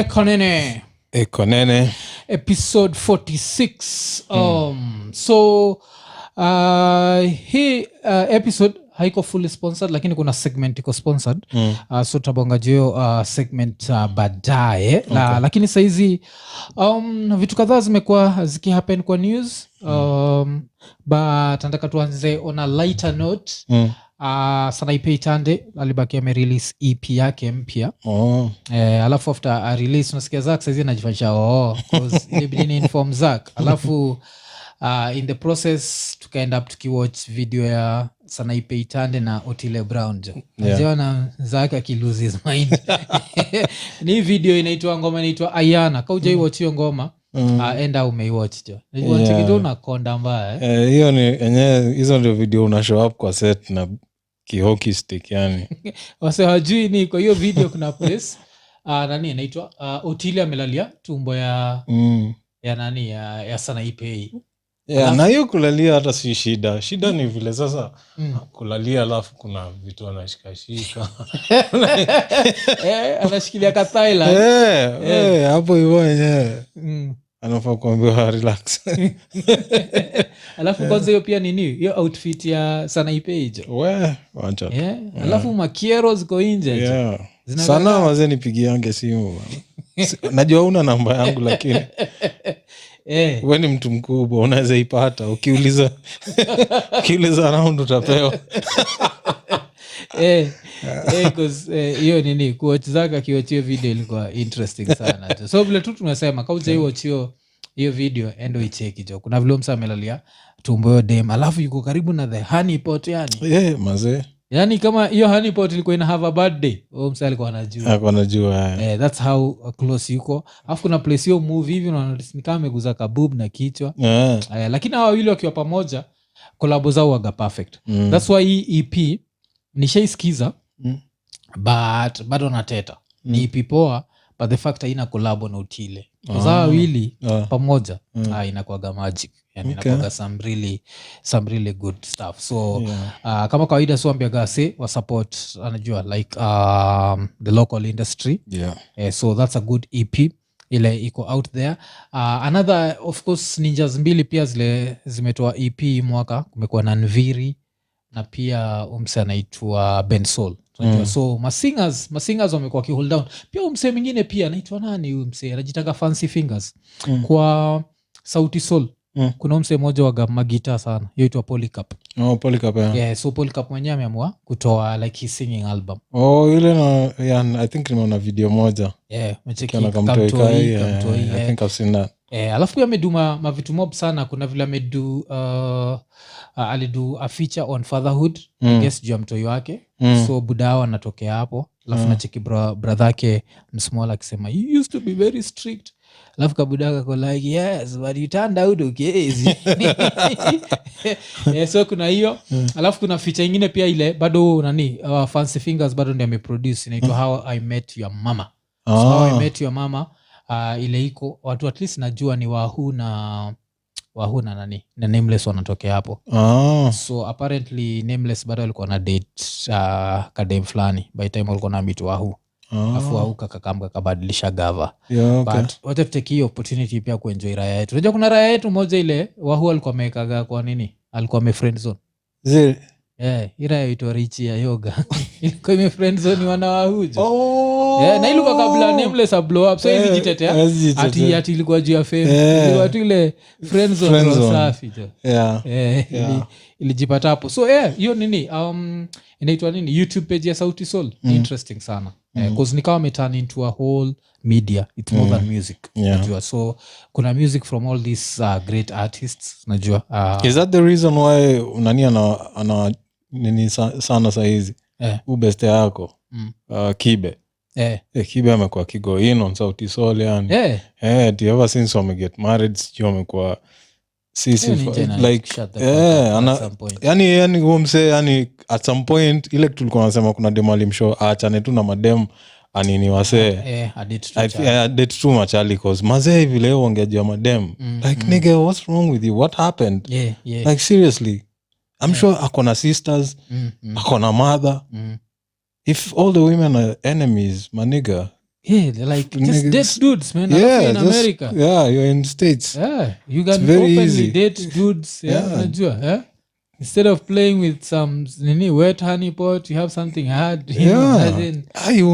Iko Nini. Iko Nini. Episode 46. So hii episode haiko fully sponsored, lakini kuna segment iko sponsored. So tabonga jio segment baadaye. Okay. Lakini saizi vitu kadhaa zimekuwa zikihappen kwa news. But nataka tuanze on a lighter note. Sana Ipei Tande alibaki amerelease EP yake mpya. Alafu after a release unasikia Zack saizi anajifanyisha cause ilibidi ni inform Zack. Alafu in the process tukaend up tukiwatch video ya Sana Ipei Tande na Otile Brown. Najua na Zack akilose his mind. Ni video inaitwa ngoma inaitwa Ayana. Kaujai watch hiyo ngoma? Enda umeiwatch jo. Najua chikitu na konda mbaya. Hiyo ni enyewe hizo ndio video una show up kwa set na kihoki stick yani. Wase hajui ni kwa hiyo video kuna place nani inaitwa Otile amelalia tumbo ya nani ya Sana Ipei. Na hiyo kulalia hata si shida. Shida ni vile sasa kulalia alafu kuna vitu anashikashika. Anashikilia ka Thailand. Hapo hivyo yenyewe. Anafaa kuambiwa relax. Alafu kwanza hiyo pia nini? Hiyo outfit ya Sana Ipei. Wacha. Alafu makiero ziko nje. Sana wazee nipigiange simu. Najua una namba yangu lakini wewe ni mtu mkubwa unaweza ipata ukiuliza around utapewa. Cause hiyo nini kuwatch Zaka kiwachio video ilikuwa interesting sana. So vile tu tunasema kauja hiyo watchio hiyo video endo icheki jo. Kuna vile msa amelalia tumbo yo dem alafu yuko karibu na the honey pot yani. Mazee. Yani kama hiyo honey pot ilikuwa ina have a bad day. Msa alikuwa anajua. Anajua. That's how close yuko. Alafu kuna place hiyo movie hivi unaona ni kama ameguza kabub na kichwa. Lakini hao wawili wakiwa pamoja collab zao waga perfect. That's why hii EP nishaisikiza but bado nateta. Ni EP poa but the fact haina collab na Otile. Kwa wawili pamoja inakuwaga magic. Yani inakuwaga some really good stuff. So kama kawaida so ambiaga say wa support anajua like the local industry. So that's a good EP ile iko out there. Another of course Ninjas mbili pia zile zimetoa EP mwaka. Kumekuwa na Nviri na pia umse anaitwa Ben Soul. So masingers wamekuwa ki hold down. Pia umse mwingine pia anaitwa nani umse anajitanga Fancy Fingers. Kwa Sauti Soul. Kuna umse mmoja waga magita sana. Hiyo itwa Polycarp. Polycarp so Polycarp mwenyewe ameamua kutoa like his singing album. Ile na I think nimeona video moja. Mecheki Kamtoi. I think I've seen that. Alafu pia ameduma mavitu mob sana. Kuna vile amedu alidu a feature on fatherhood. I guess juu ya mtoi wake. So budao anatokea hapo. Alafu nacheki brother yake msmall akisema you used to be very strict. Alafu kabudaka ko like yes but you turned out okay. So kuna hiyo. Alafu kuna feature ingine pia ile bado nani Fancy Fingers bado ndiye ameproduce inaitwa How I Met Your Mama. So How I Met Your Mama ile iko watu at least najua ni Wahu na nani na Nameless wanatokea hapo. So apparently Nameless bado alikuwa na date kadem fulani by time walikuwa na meet Wahu. Afu Wahu kabadilisha gava. But what if take hiyo opportunity pia kuenjoy raya yetu. Unajua kuna raya yetu moja ile Wahu alikuwa amekaga kwa nini? Alikuwa ame friend zone. Ira ito Richi ya yoga. Ilikuwa ime friend zone wana Wahu jo. Na ilikuwa kabla Nameless a blow up. So hizi jitetea. Ati ilikuwa juu ya fame. Ilikuwa tu ile friend zone safi jo. Ilijipata hapo. So hiyo nini inaitwa nini YouTube page ya Sauti Soul. Interesting sana. Cause nikawa meturn into a whole media. It's more than music. Najua. So kuna music from all these great artists. Najua. Is that the reason why unani ana nini sana saizi? Ubeste yako. Kibe. Kibe amekuwa kigo in on Sauti Soul yani. Do you ever since wame get married sijui amekuwa sisi like yani humse yani at some point ile tulikuwa nasema kuna demo alimshow achane tu na madem anini wasee I did too much early cause mazee vile leo ongejea madem like nigga what's wrong with you, what happened? Like seriously I'm sure akona sisters akona mother if all the women are enemies my nigga Yeah, they're like just Niggas- date dudes, man. yeah, In just- America. yeah, you're in States. Yeah, you can very openly easy. date dudes. Yeah, Yeah. unajua, yeah. Instead of playing with some wet honey pot, you have something hard. You know, as in,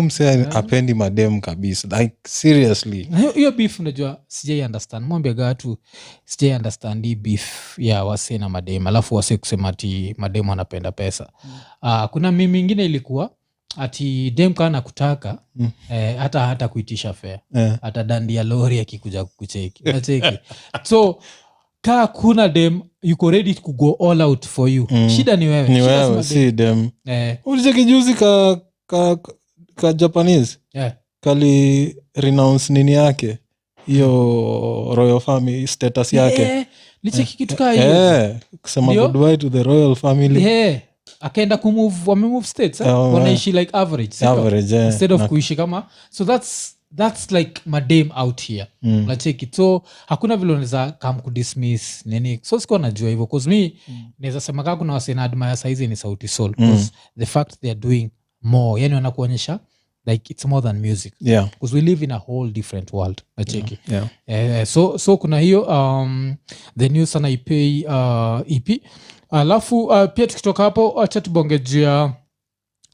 Mse apendi madem kabisa, like seriously. hiyo beef unajua sijai understand. Mwambiaga watu sijai understand hii beef ya wase na madem, alafu wase kusema ati madem anapenda pesa. Kuna mimi ingine ilikuwa ati dem kana kutaka hata kuitisha fare, hata dandia lori akikuja kukucheki nacheki. So kaa kuna dem yuko ready to go all out for you. Shida ni wewe, Ni Shida wewe, si dem. eh, Ulicheki juzi ka Japanese yeah. kali renounce nini yake hiyo royal family status yake. Licheki kitu kaa hiyo. Kusema Ndio? goodbye to the royal family. Akaenda wamemove states wanaishi like average, sio? Average, Instead of kuishi kama, so that's like madame out here. Nacheki, so hakuna vile unaweza come kudismiss nini, so sikuwa najua hivyo cause me naweza sema kaa kuna wasena admire saizi ni Sauti Sol cause the fact they are doing more, yani wanakuonyesha like it's more than music, because we live in a whole different world. Nacheki, so kuna hiyo the new sana EP. Alafu pia tukitoka hapo acha tubonge juu ya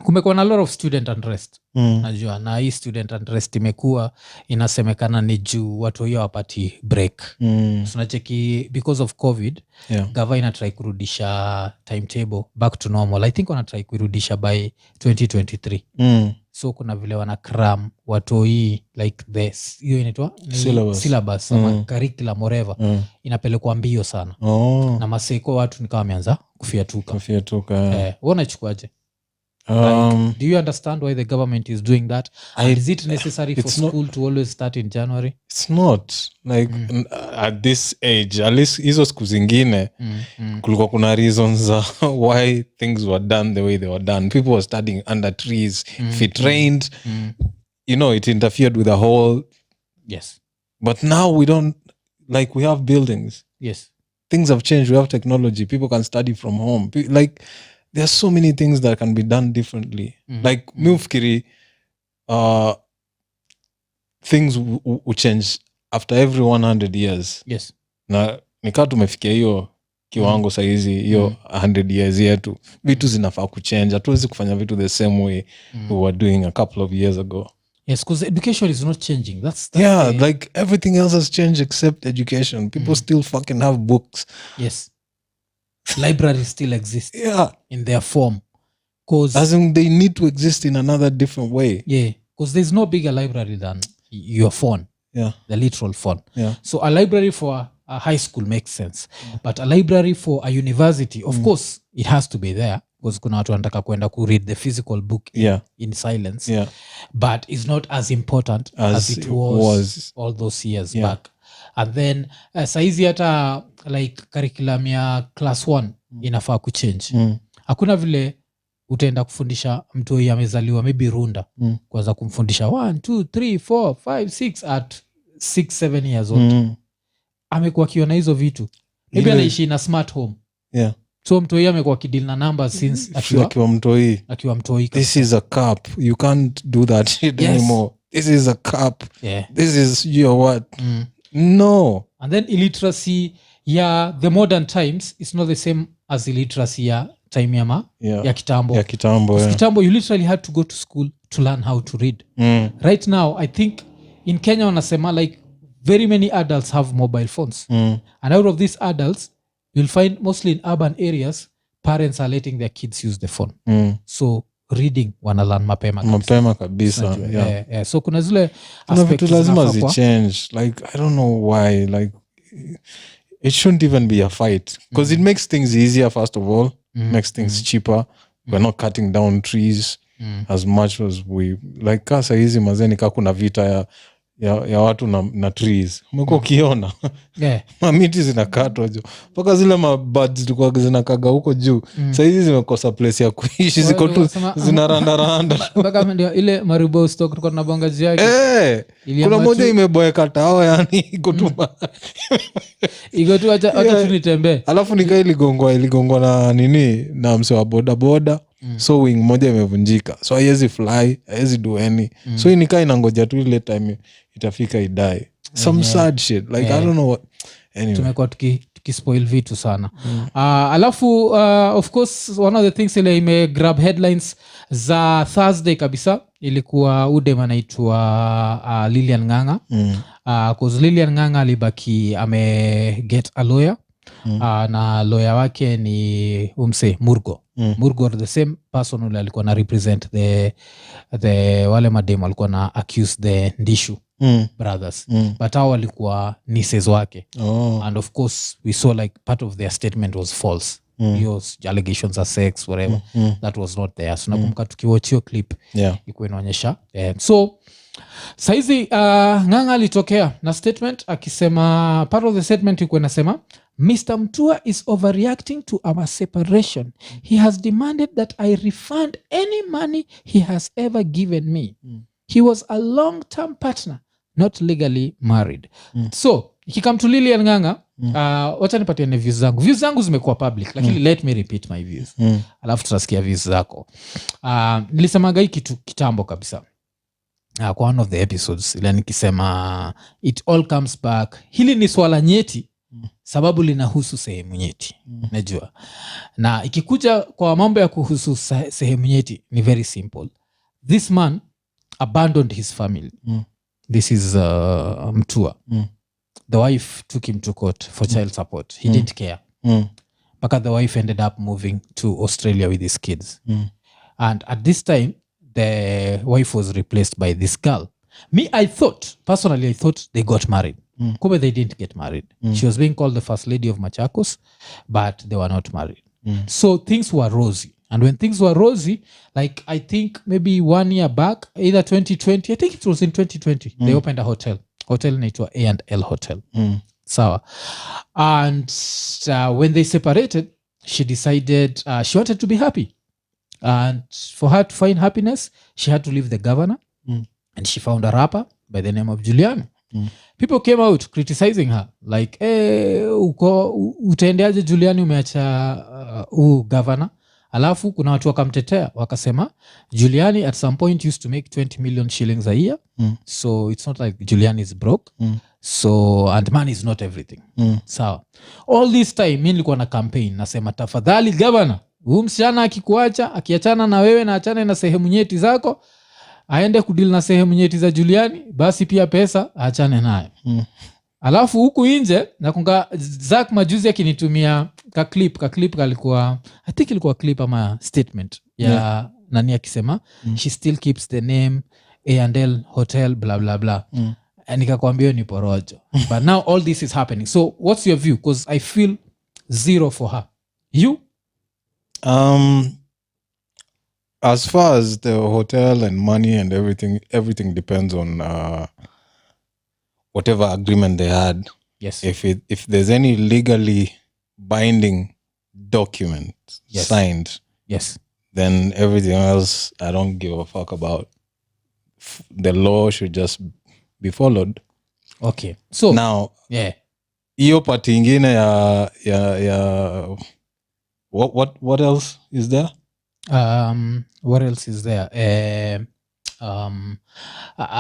kumekuwa na a lot of student unrest. Najua na hii student unrest imekuwa inasemekana ni juu watu hiyo wapati break. So nacheki because of COVID gava inatrai kurudisha timetable back to normal. I think wanatrai kurudisha by 2023. So kuna vile wana cram watu hii like this hiyo inaitwa syllabus ama curriculum whatever inapelekwa mbio sana. Na maseko watu nikawa wameanza kufiatuka. Wewe unachukuaje? Like, do you understand why the government is doing that? And is it necessary for school to always start in January? It's not like at this age, at least hizo siku zingine kulikuwa kuna reasons why things were done the way they were done. People were studying under trees. If it rained, you know, it interfered with the whole. Yes. But now we don't, like, we have buildings. Yes. Things have changed. We have technology. People can study from home. Like, there are so many things that can be done differently. Like miufikiri things will change after every 100 years. Yes. Na nikaa tumefikia hiyo kiwango saizi hiyo 100 years yetu, vitu zinafaa kuchange. Hatuwezi kufanya vitu the same way we were doing a couple of years ago. Yes, because education is not changing. That's like everything else has changed except education. People still fucking have books. Yes. Libraries still exist in their form, cause as in they need to exist in another different way. Because there's no bigger library than your phone, the literal phone. So a library for a high school makes sense, but a library for a university, of course it has to be there, because kuna watu wanataka kwenda ku read the physical book in silence, but it's not as important as it was all those years back. And then saizi hata like curriculum ya class 1 inafaa kuchange. Hakuna vile utaenda kufundisha mtu huyu amezaliwa maybe Runda kwanza kumfundisha 1 2 3 4 5 6 at 6 7 years old. Amekuwa kiona hizo vitu maybe anaishi na smart home. So mtu huyu amekuwa kidili na numbers since akiwa mtoi. This is a cup, you can't do that shit anymore. This is a cup, this is your what. No. And then illiteracy the modern times is not the same as illiteracy time ya kitambo. Kitambo you literally had to go to school to learn how to read. Right now I think in Kenya wanasema like very many adults have mobile phones. And out of these adults you'll find mostly in urban areas parents are letting their kids use the phone. So reading wanalan mapema kabisa. So kuna zile aspects lazima zichange. Like I don't know why, like it shouldn't even be a fight, because it makes things easier. First of all, makes things cheaper. We're not cutting down trees as much as we like. Kasa hizi mazeni ka kuna vita ya watu na trees umekuwa ukiona mamiti zinakatwa juu mpaka zile mabuds zilikuwa zinakaga huko juu sasa hizi zimekosa place ya kuishi, ziko tu zinarandaranda mpaka ndio ile maribo stock tulikuwa tunabonga juu yake. Kuna moja imeboeka tao, yani iko tu acha tunitembee, alafu nikaa iligongwa na nini na mse wa boda boda so wing moja imevunjika, so haiwezi fly, haiwezi do any, so inikaa inangoja tu ile time itafika idai. Some sad shit like I don't know what. Anyway, tumekuwa tukispoil vitu sana. Alafu of course one of the things ile ime grab headlines za Thursday kabisa ilikuwa udem anaitwa Lillian Ng'ang'a. Cause Lillian Ng'ang'a alibaki get a lawyer. Na lawyer wake ni Murgo. Murgo the same person ule alikuwa na represent the wale madem alikuwa na accuse the Ndishu brothers, but hao walikuwa nieces wake. And of course we saw like part of their statement was false. Those allegations of sex whatever, that was not there. So nakumbuka tukiwatch hiyo clip iko inaonyesha. So saizi Ng'ang'a alitokea na statement akisema, part of the statement iko inasema, Mr. Mtua is overreacting to our separation. He has demanded that I refund any money he has ever given me. He was a long-term partner, not legally married. So ikikam to Lillian Ng'ang'a, wacha nipatiane views zangu. Views zangu zimekuwa public, lakini let me repeat my views. Alafu tutasikia views zako. Nilisemaga hii kitu kitambo kabisa. Kwa one of the episodes ila nikisema it all comes back. Hili ni swala nyeti sababu linahusu sehemu nyeti. Najua. Na ikikuja kwa mambo ya kuhusu sehemu nyeti ni very simple. This man abandoned his family. This is Mtua. The wife took him to court for child support. He didn't care. But the wife ended up moving to Australia with his kids. And at this time, the wife was replaced by this girl. Personally, I thought they got married. Kumbe they didn't get married. She was being called the first lady of Machakos, but they were not married. So things were rosy. And when things were rosy, like I think maybe 1 year back, either 2020, I think it was in 2020, they opened a hotel naitwa A&L Hotel. Sawa. And when they separated, she decided she wanted to be happy. And for her to find happiness, she had to leave the governor. And she found a rapper by the name of Juliani. People came out criticizing her. Like, utaendeaje Juliani umeacha governor? Alafu kuna watu wakamtetea wakasema Juliani at some point used to make 20 million shillings a year. So it's not like Juliani is broke. So and money is not everything. Sawa. All this time mimi nilikuwa na campaign nasema tafadhali governor, huyu msichana akikuacha, akiachana na wewe na achane na sehemu nyeti zako, aende kudeal na sehemu nyeti za Juliani, basi pia pesa achane nayo. Alafu huku nje nakunga Zack majuzi akinitumia ka clip kalikuwa, I think ilikuwa clip ama statement ya nani akisema she still keeps the name A&L Hotel blah blah blah. Nikakwambia ni porojo. But now all this is happening. So what's your view? Because I feel zero for her. You? As far as the hotel and money and everything depends on whatever agreement they had. Yes. If there's any legally binding document signed, yes, then everything else I don't give a fuck about. The law should just be followed. Okay. So now, hiyo part ingine ya what else is there? What else is there?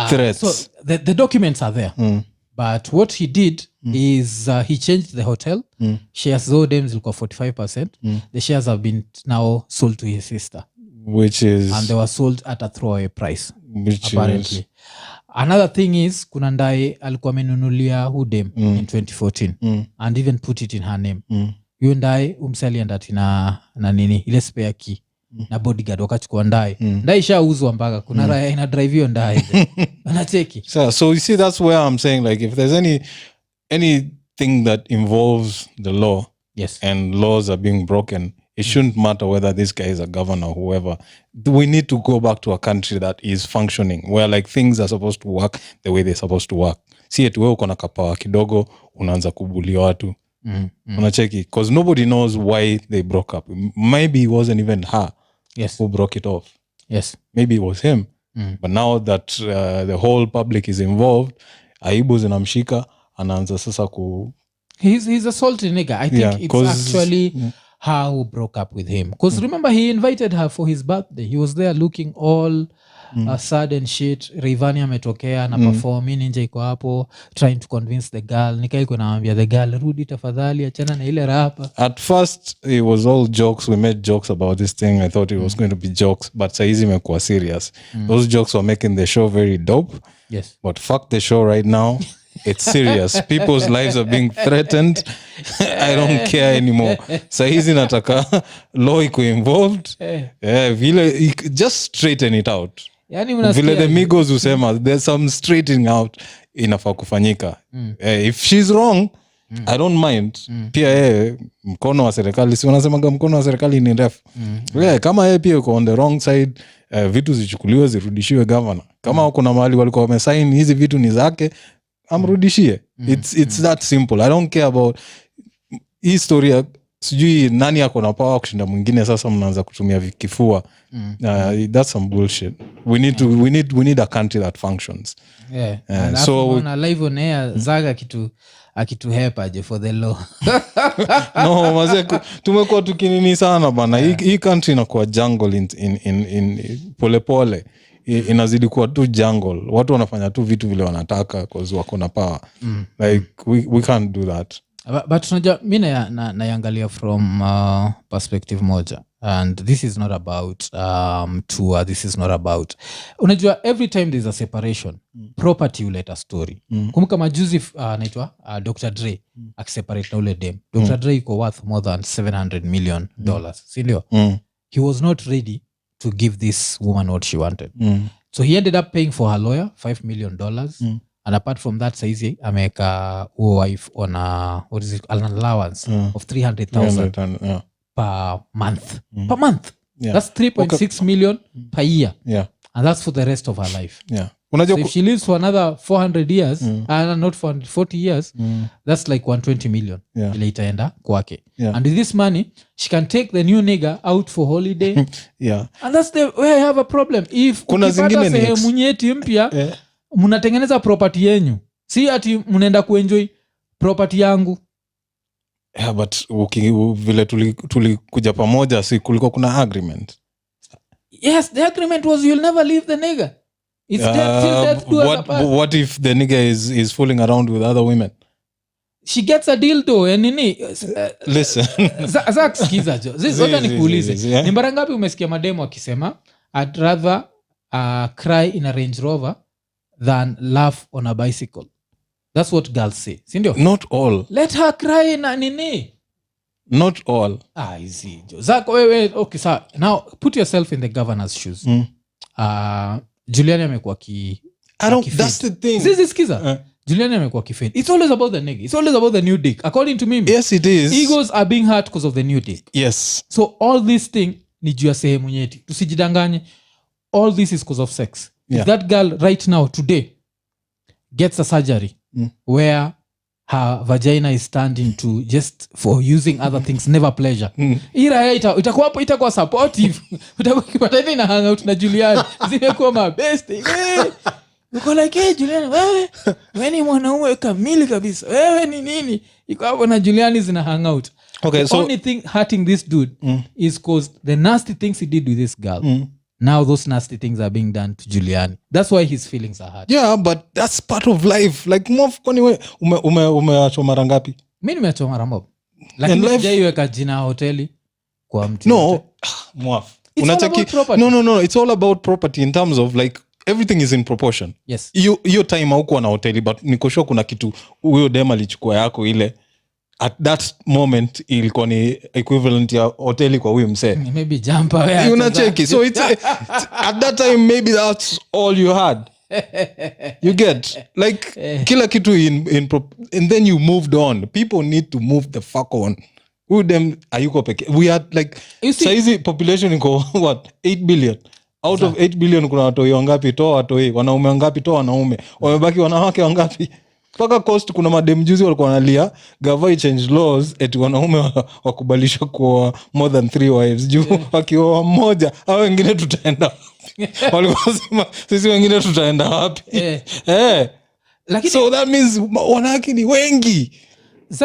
Threats. So the documents are there. But what he did is he changed the hotel. Shares Zodems zilikuwa 45%. The shares have been now sold to his sister. And they were sold at a throwaway price. Apparently. Another thing is kuna ndai alikuwa amenunulia Hudem in 2014 and even put it in her name. Hiyo ndai alienda na nini ile spare key na bodyguard wakachukua ndai ishauzwa mpaka kuna raya ina drive hiyo ndai anacheki. So you see, that's where I'm saying, like, if there's anything that involves the law, and laws are being broken, it shouldn't matter whether this guy is a governor or whoever. We need to go back to a country that is functioning, where like things are supposed to work the way they're supposed to work. Si eti wewe uko na kapawa kidogo unaanza kubulia watu. Unacheki, because nobody knows why they broke up. Maybe it wasn't even her who broke it off. Maybe it was him. But now that the whole public is involved, aibu zinamshika anaanza sasa ku he's a salty nigga. I think it's actually her who broke up with him. Because remember, he invited her for his birthday. He was there looking all sad and shit. Rayvanny ametokea na perform, ninja iko hapo trying to convince the girl. Nikaiko naambia the girl, rudi tafadhali, achana na ile rapa. At first it was all jokes. We made jokes about this thing. I thought it was going to be jokes, but saizi imekuwa serious. Those jokes were making the show very dope. Yes. But fuck the show right now. It's serious. People's lives are being threatened. I don't care anymore. Saizi nataka law iko involved. Vile, just straighten it out. Vile the Migos usema, there's some straightening out inafaa kufanyika. If she's wrong, I don't mind. Pia mkono wa serikali, si wanasemaga mkono wa serikali ni refu. Kama pia uko on the wrong side, vitu zichukuliwe zirudishiwe governor. Kama kuna mahali walikuwa wamesign hizi vitu ni zake, amrudishie. It's that simple. I don't care about historia. Sijui nani ako na power kushinda mwingine, sasa mnaanza kutumia kifua. That's some bullshit. We need a country that functions. So na live on air Zaga akituhepa je for the law. No, mazee tumekuwa tukinini sana bana. Hii country inakuwa jungle in polepole. Inazidi kuwa tu jungle. Watu wanafanya tu vitu vile wanataka cause wako na power. Like we can't do that. But unajua mimi naangalia from perspective moja, and this is not about tour, this is not about, unajua every time there's a separation, property will let a story. Kumbuka majuzi anaitwa Dr. Dre akiseparate na ule dem. Dr. Dre iko worth more than $700 million, si ndio? He was not ready to give this woman what she wanted. So he ended up paying for her lawyer $5 million. And apart from that, saizi ameka wife on an allowance of 300,000 per month. Per month. That's 3.6 million per year. And that's for the rest of her life. So if she lives for another 400 years, not 440 years, that's like 120 million. Ile itaenda kwake. And with this money, she can take the new nigga out for holiday. And that's where I have a problem. If ukipata sehemu nyeti mpya, mnatengeneza property yenyu, si ati mnaenda kuenjoy property yangu. But vile tulikuja pamoja, si kulikuwa kuna agreement? Yes, the agreement was you'll never leave the nigga. It's death till death do us apart. What if the nigga is fooling around with other women? She gets a dildo and nini. Listen. Zak skiza jo. Zote nikuulize. Ni mara ngapi umesikia mademo akisema I'd rather cry in a Range Rover than laugh on a bicycle? That's what girls say. Sindio? Not all. Let her cry na nini. Not all. I see. Zak, wait. Okay, so now put yourself in the governor's shoes. Juliani amekuwa that's the thing. Skiza. Juliani amekuwa kifade. It's always about the nigga. It's always about the new dick. According to me. Yes, it is. Egos are being hurt because of the new dick. Yes. So all this thing ni juu ya sehemu nyeti. Tusijidanganye. All this is because of sex. If that girl right now, today, gets a surgery where her vagina is turned into just for using other things, never pleasure. Itakuwa supportive. Utakuwa hivi na hang out na Juliani. Zimekuwa mabest. Uko like, hey Juliani, wewe ni mwanaume kamili kabisa. Wewe ni nini? Iko hapo na Juliani zina hang out. Okay, the only thing hurting this dude is because the nasty things he did with this girl. Now those nasty things are being done to Juliani. That's why his feelings are hurt. Yeah, but that's part of life. Like Mof, kwani umeachwa mara ngapi? Mimi nimeachwa mara mob. Lakini sijaiweka jina hoteli kwa mtu. No, Mof. No, it's all about property in terms of like everything is in proportion. Yes. Hiyo time haukuwa na hoteli, but niko sure kuna kitu huyo dem alichukua yako ile at that moment ilikuwa ni equivalent ya hoteli kwa huyo msee. Maybe jumper wewe. Unacheki. So it's at that time maybe that's all you had. You get like kila kitu and then you moved on. People need to move the fuck on. Who them ayuko peke. We had like saizi population iko what 8 billion. Out of 8 billion kuna watoi wangapi? Toa watoi. Wanaume wangapi? Toa wanaume. Wamebaki wanawake wangapi? Paka coast kuna madem juzi walikuwa wanalia gava change laws eti wanaume wakubalishwa kwa more than 3 wives juu wakiwa mmoja au wengine tutaenda walikuwa sema sisi wengine tutaenda wapi? Lakini so that means wanawake ni wengi.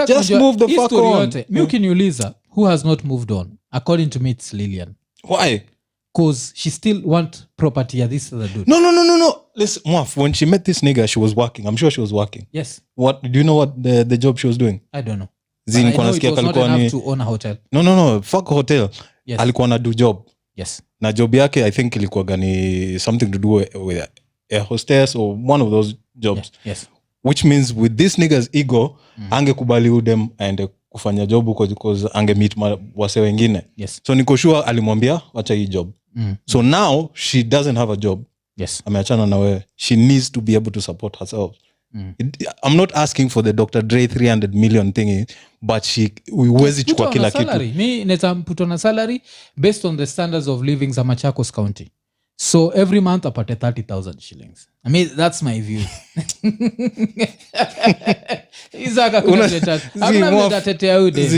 Just move the fuck on. Mimi ukiniuliza who has not moved on, according to me, it's Lillian. Why? Because she still want property at this other dude. No. Listen, Mwaf, when she met this nigga, she was working. I'm sure she was working. Yes. What do you know what the job she was doing? I don't know. I know it was not enough to own a hotel. No. Fuck hotel. Yes. Alikuwa na do job. Yes. Na job yake, I think ilikuwa gani something to do with a hostess or one of those jobs. Yes. Which means with this nigga's ego, angekubali udem aende kufanya job huko because angemeet wase wengine. Yes. So niko sure alimwambia wacha hii job. So now she doesn't have a job. Yes. Ameachana na wewe. She needs to be able to support herself. I'm not asking for the Dr. Dre 300 million thingy, but huwezi chukua kila kitu. Mi neza put on a salary based on the standards of living za Machakos County. So every month apate 30,000 shillings. I mean, that's my view. Hakuna vile nitatetea ude.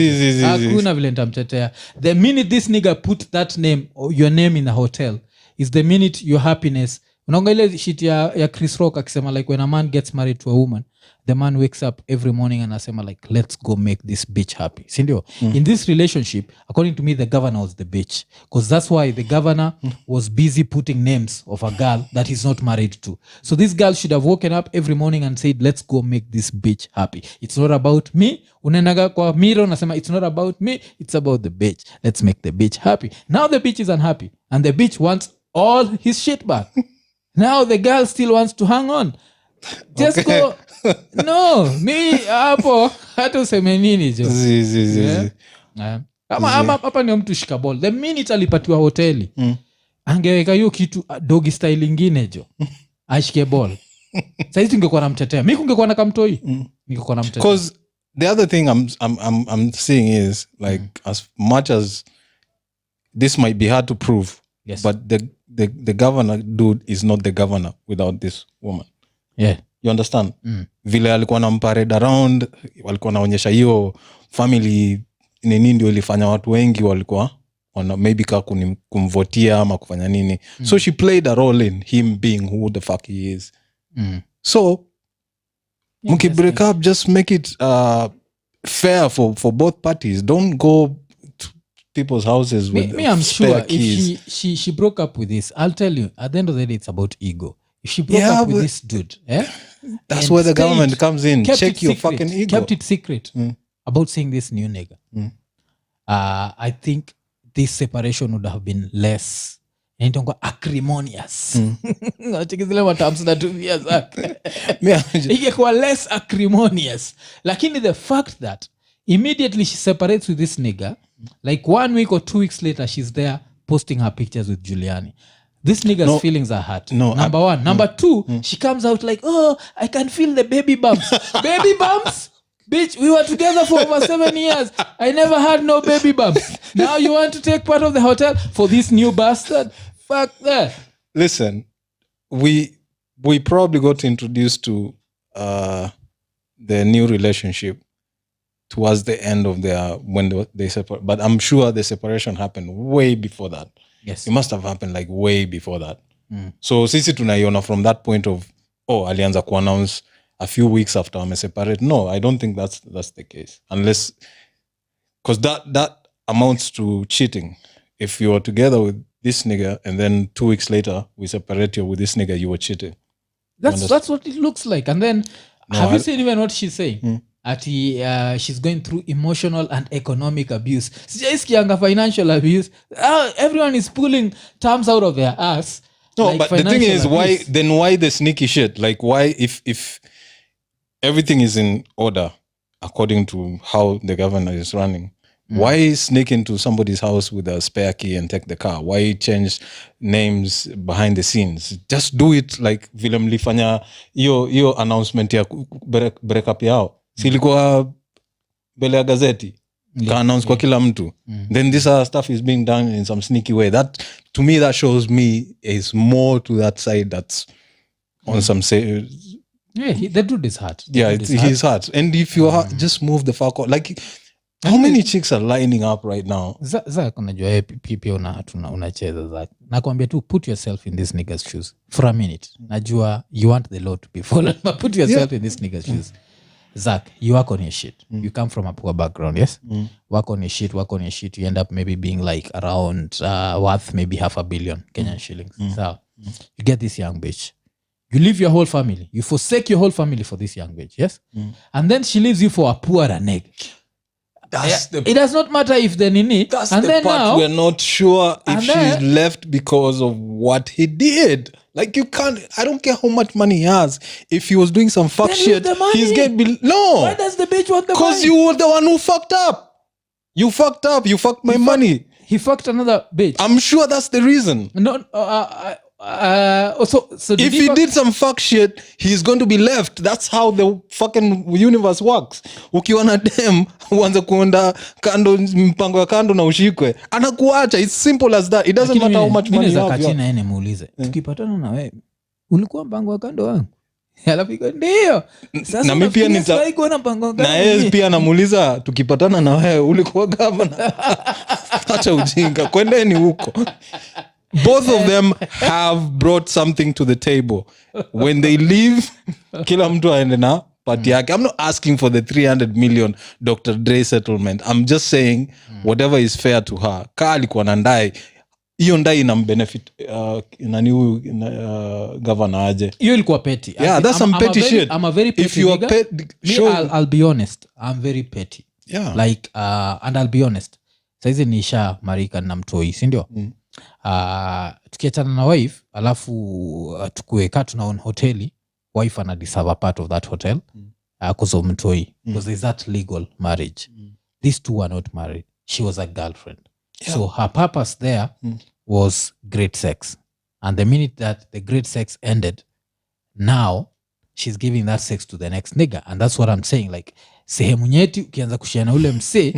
Hakuna vile nitamtetea. The minute this nigga put that name or your name in a hotel is the minute your happiness. Unaonga ile shit ya Chris Rock akisema like when a man gets married to a woman, the man wakes up every morning and asema like let's go make this bitch happy. Sindio? In this relationship, according to me, the governor was the bitch. Because that's why the governor was busy putting names of a girl that he's not married to. So this girl should have woken up every morning and said, let's go make this bitch happy. It's not about me. Unenaga kwa miro nasema it's not about me. It's about the bitch. Let's make the bitch happy. Now the bitch is unhappy. And the bitch wants all his shit back. Now the girl still wants to hang on. Just okay. Go. No, mi hapo hata useme nini jo. Hapa ni mtu shikabol. The minute alipatiwa hoteli, angeweka hiyo kitu doggy style ingine jo. Ashike ball. Sasa hizi tungekuwa namtetea. Mimi kungekuwa na kamtoi. Ningekuwa namtetea. Because the other thing I'm seeing is like as much as this might be hard to prove, yes, but the governor dude is not the governor without this woman. Yeah. You understand? Vile alikuwa na parade around, walikuwa naonyesha hiyo family nini ndio ilifanya watu wengi walikuwa maybe kumvotia ama kufanya nini. So she played a role in him being who the fuck he is. So mki break up, just make it fair for both parties. Don't go to people's houses with I'm sure keys. If she broke up with this, I'll tell you, at the end of the day, it's about ego. If she broke up with this dude, that's where the government comes in. Check your fucking ego. Kept it secret about seeing this new nigga. I think this separation would have been less acrimonious. Ingekuwa less acrimonious. Lakini the fact that immediately she separates with this nigga, like 1 week or 2 weeks later, she's there posting her pictures with Giuliani. This nigga's feelings are hurt. Number one. Number two, she comes out like, oh, I can feel the baby bumps. Baby bumps? Bitch, we were together for over 7 years. I never had no baby bumps. Now you want to take part of the hotel for this new bastard? Fuck that. Listen, we probably got introduced to the new relationship towards the end of when they separate. But I'm sure the separation happened way before that. Yes. It must have happened like way before that. So sisi tunaiona from that point of, alianza kuannounce a few weeks after I'm separate. No, I don't think that's the case. Unless, because that amounts to cheating. If you were together with this nigga and then 2 weeks later we separate you with this nigga, you were cheating. That's what it looks like. And then, have you seen even what she's saying? She's going through emotional and economic abuse. Sijaisikianga financial abuse. Everyone is pulling terms out of their ass. No, like but the thing is, abuse. why the sneaky shit? Like, why if everything is in order according to how the governor is running, why sneak into somebody's house with a spare key and take the car? Why change names behind the scenes? Just do it like vile mlifanya hiyo announcement ya breakup yao. Silikuwa mbele ya gazeti. Ka-announce kwa kila mtu. Then this stuff is being done in some sneaky way. That, to me, that shows me is more to that side that's on some say. Yeah, the dude is hurt. He's hurt. And if you just move the fuck out. Like, how many chicks are lining up right now? Zak, unajua pia unacheza Zak. Nakwambia tu, put yourself in this nigga's shoes for a minute. Najua you want the law to be followed, but put yourself in this nigga's shoes. Zach, you work on your shit. You come from a poor background, yes? Work on your shit. You end up maybe being like around worth maybe $500 million Kenyan shillings. So you get this young bitch. You leave your whole family. You forsake your whole family for this young bitch, yes? And then she leaves you for a poor neg. It does not matter if the nini. That's and the then part now, we're not sure if she's left because of what he did. Like you can't. I don't care how much money he has. If he was doing some fuck shit, he's getting no. Why does the bitch want the money? Because you were the one who fucked up. You fucked up. You fucked my money. He fucked another bitch. I'm sure that's the reason. No. So if he did some fuck shit, he's going to be left. That's how the fucking universe works. Ukiwa na dem uanze kuenda kando, mpango ya kando na ushikwe, anakuacha. It's simple as that. It doesn't matter how much money you have. Kachina ene muulize, tukipatana na wewe ulikuwa mpango wa kando wangu? Alafu iko ndio. Sasa na mimi pia na yeye pia namuuliza, tukipatana na wewe ulikuwa governor? Acha ujinga, kwendeni huko. Both of them have brought something to the table. When they leave, kila mtu aende na party yake. I'm not asking for the 300 million Dr. Dre settlement. I'm just saying whatever is fair to her. Kaa alikuwa na ndai, hiyo ndai ina benefit nani huyu governor aje. Hiyo ilikuwa petty. Yeah, that's some petty shit. I'm a very petty. If you are petty, I'll be honest. I'm very petty. Yeah. Like and I'll be honest. Saizi nisha marika na mtoi, si ndio? Tukiachana na wife alafu tukueka tunaona hoteli, wife anadeserve a part of that hotel because of mtoi, because there's that legal marriage. These two were not married. She was a girlfriend. Yeah. So her purpose there was great sex, and the minute that the great sex ended, now she's giving that sex to the next nigga. And that's what I'm saying. Like sehemu nyeti ukianza kushare na ule msee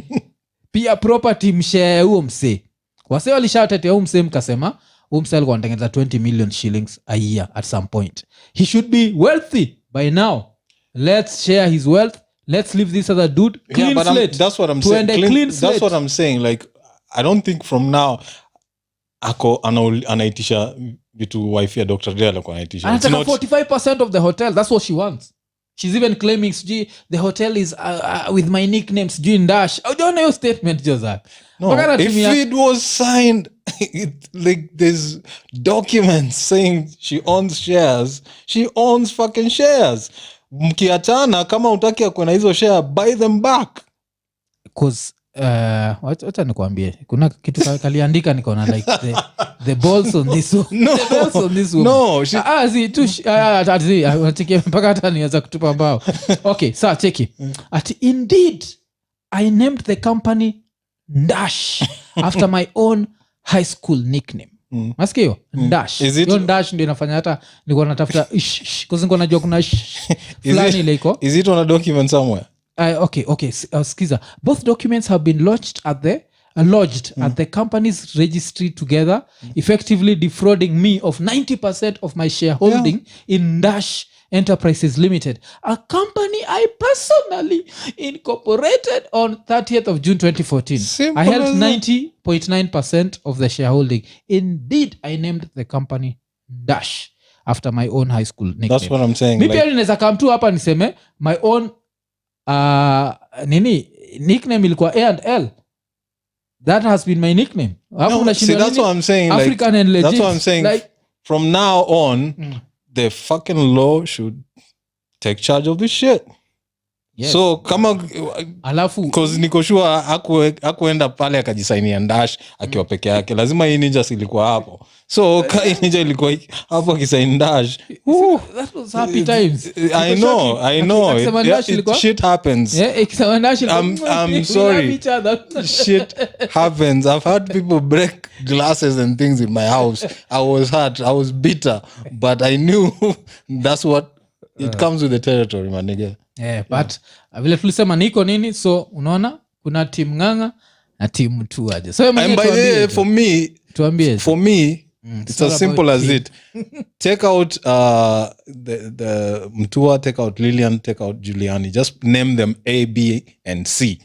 pia property mshare huo msee. Wase walishatetea huo msee mkasema huo msee alikuwa anatengeneza 20 million shillings a year at some point. He should be wealthy by now. Let's share his wealth. Let's leave this other dude clean slate. That's what I'm saying. That's what I'm saying. Like I don't think from now ako anaitisha vitu wife ya Dr. Dre alikuwa anaitisha. Anataka 45% of the hotel. That's what she wants. She's even claiming the hotel is with my nickname Ndash. I don't know your statement, Joseph. No, if it was signed, like there's documents saying she owns shares. She owns fucking shares. Mkiachana kama utaki kuna hizo share, buy them back. Because wacha nikwambie kuna kitu kaliandika nikaona like the balls on this one. No, the balls on this one. No, cheki mpaka hata niweza kutupa mbao. Okay, so cheki. Indeed I named the company Ndash after my own high school nickname. Masikio Ndash. Yo Ndash ndio inafanya hata nilikuwa natafuta kwa sababu najua kuna fulani ile iko. Is it on a document somewhere? Okay. Skiza. Both documents have been lodged at the company's registry together, effectively defrauding me of 90% of my shareholding in Dash Enterprises Limited, a company I personally incorporated on 30th of June 2014. Simple. I held 90.9% of the shareholding. Indeed, I named the company Dash after my own high school nickname. That's what I'm saying. Maybe ninaweza come tu hapa niseme my own nickname ilikuwa A&L. That has been my nickname. No, see, that's what I'm saying. African and legit. That's what I'm saying. Like, from now on, the fucking law should take charge of this shit. Yes. So kama alafu cause niko sure hakuenda pale akajisainia Ndash akiwa peke yake, lazima hii ninja ilikuwa hapo. So hii ninja ilikuwa hapo akisaini Ndash. That was happy times. I know. Shit happens. I'm sorry. Shit happens. I've had people break glasses and things in my house. I was hurt. I was bitter, but I knew that's what it comes with the territory, my nigga. Yeah, but vile tulisema ni Iko Nini, so unaona kuna team Ng'ang'a na team tu aje. So and by the way, for me it's as simple as it. Take out the Mtua, take out Lillian, take out Giuliani. Just name them A, B and C.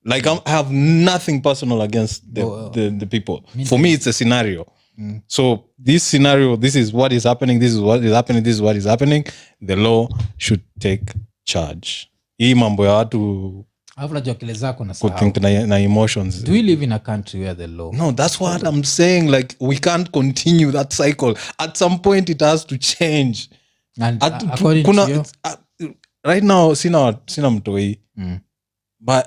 Like I have nothing personal against the people. For me it's a scenario. So this scenario, this is what is happening, this is what is happening, this is what is happening. The law should take charge. hii mambo ya watu Unajua kile zako na kuthink na emotions. Do we live in a country where the law? No, that's what I'm saying. Like, we can't continue that cycle. At some point it has to change. And according to you? Right now sina mtoi. But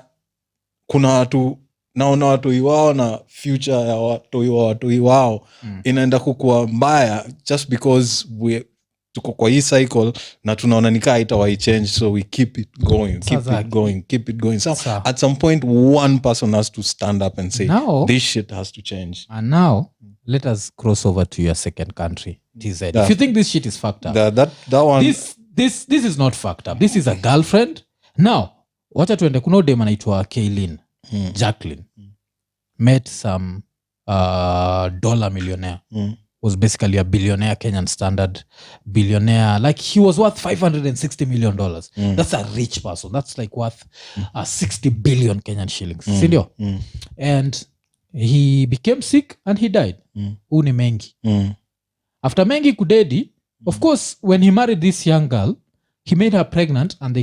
kuna watu naona watoi wao na future ya watoi wao inaenda kukua mbaya just because tuko kwa hii cycle na tunaona nikaa itawahi change, so we keep it going. So at some point one person has to stand up and say, now, this shit has to change. And now let us cross over to your second country, TZ. If you think this shit is fucked up, that one, this is not fucked up. This is a girlfriend. Now wacha tuende, kuna dem anaitwa Kaylin Jacqueline met some dollar millionaire. Was basically a billionaire, Kenyan standard billionaire. Like, he was worth $560 million. That's a rich person. That's like worth 60 billion Kenyan shillings. Sindio? And he became sick and he died. Uni Mengi. After Mengi kudedi, of course, when he married this young girl, he made her pregnant and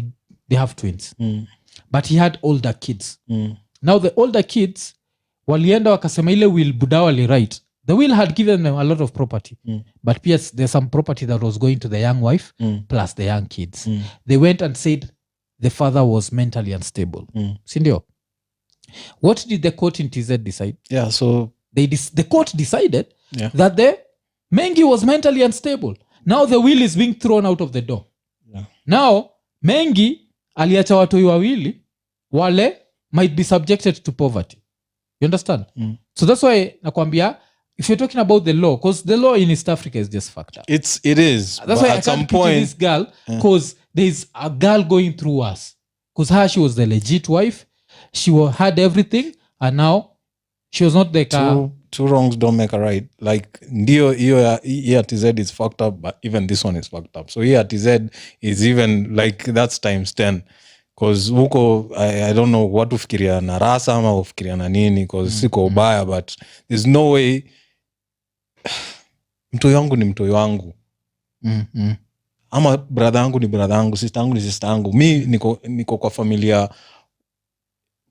they have twins. But he had older kids. Now the older kids, walienda wakasema ile will buda wali-write. The will had given them a lot of property. But there's some property that was going to the young wife plus the young kids. They went and said the father was mentally unstable. Sindio? What did the court in TZ decide? Yeah, so the court decided that the Mengi was mentally unstable. Now the will is being thrown out of the door. Yeah. Now Mengi aliacha watoi wawili wale might be subjected to poverty. You understand? So that's why nakwambia, if you're talking about the law, because the law in East Africa is just fucked up. It is. That's why I can't pity this girl, because there's a girl going through us. Because she was the legit wife, she had everything, and now she was not the car. Two wrongs don't make a right. Like, ndio here TZ is fucked up, but even this one is fucked up. So here TZ is even like, that's times 10. Because huko I don't know what ufikiria na rasa ama ufikiria na nini, because siko ubaya, but there's no way. Mtoi wangu ni mtoi wangu. Ama brother yangu ni brother yangu, sister yangu ni sister yangu. Mi niko kwa familia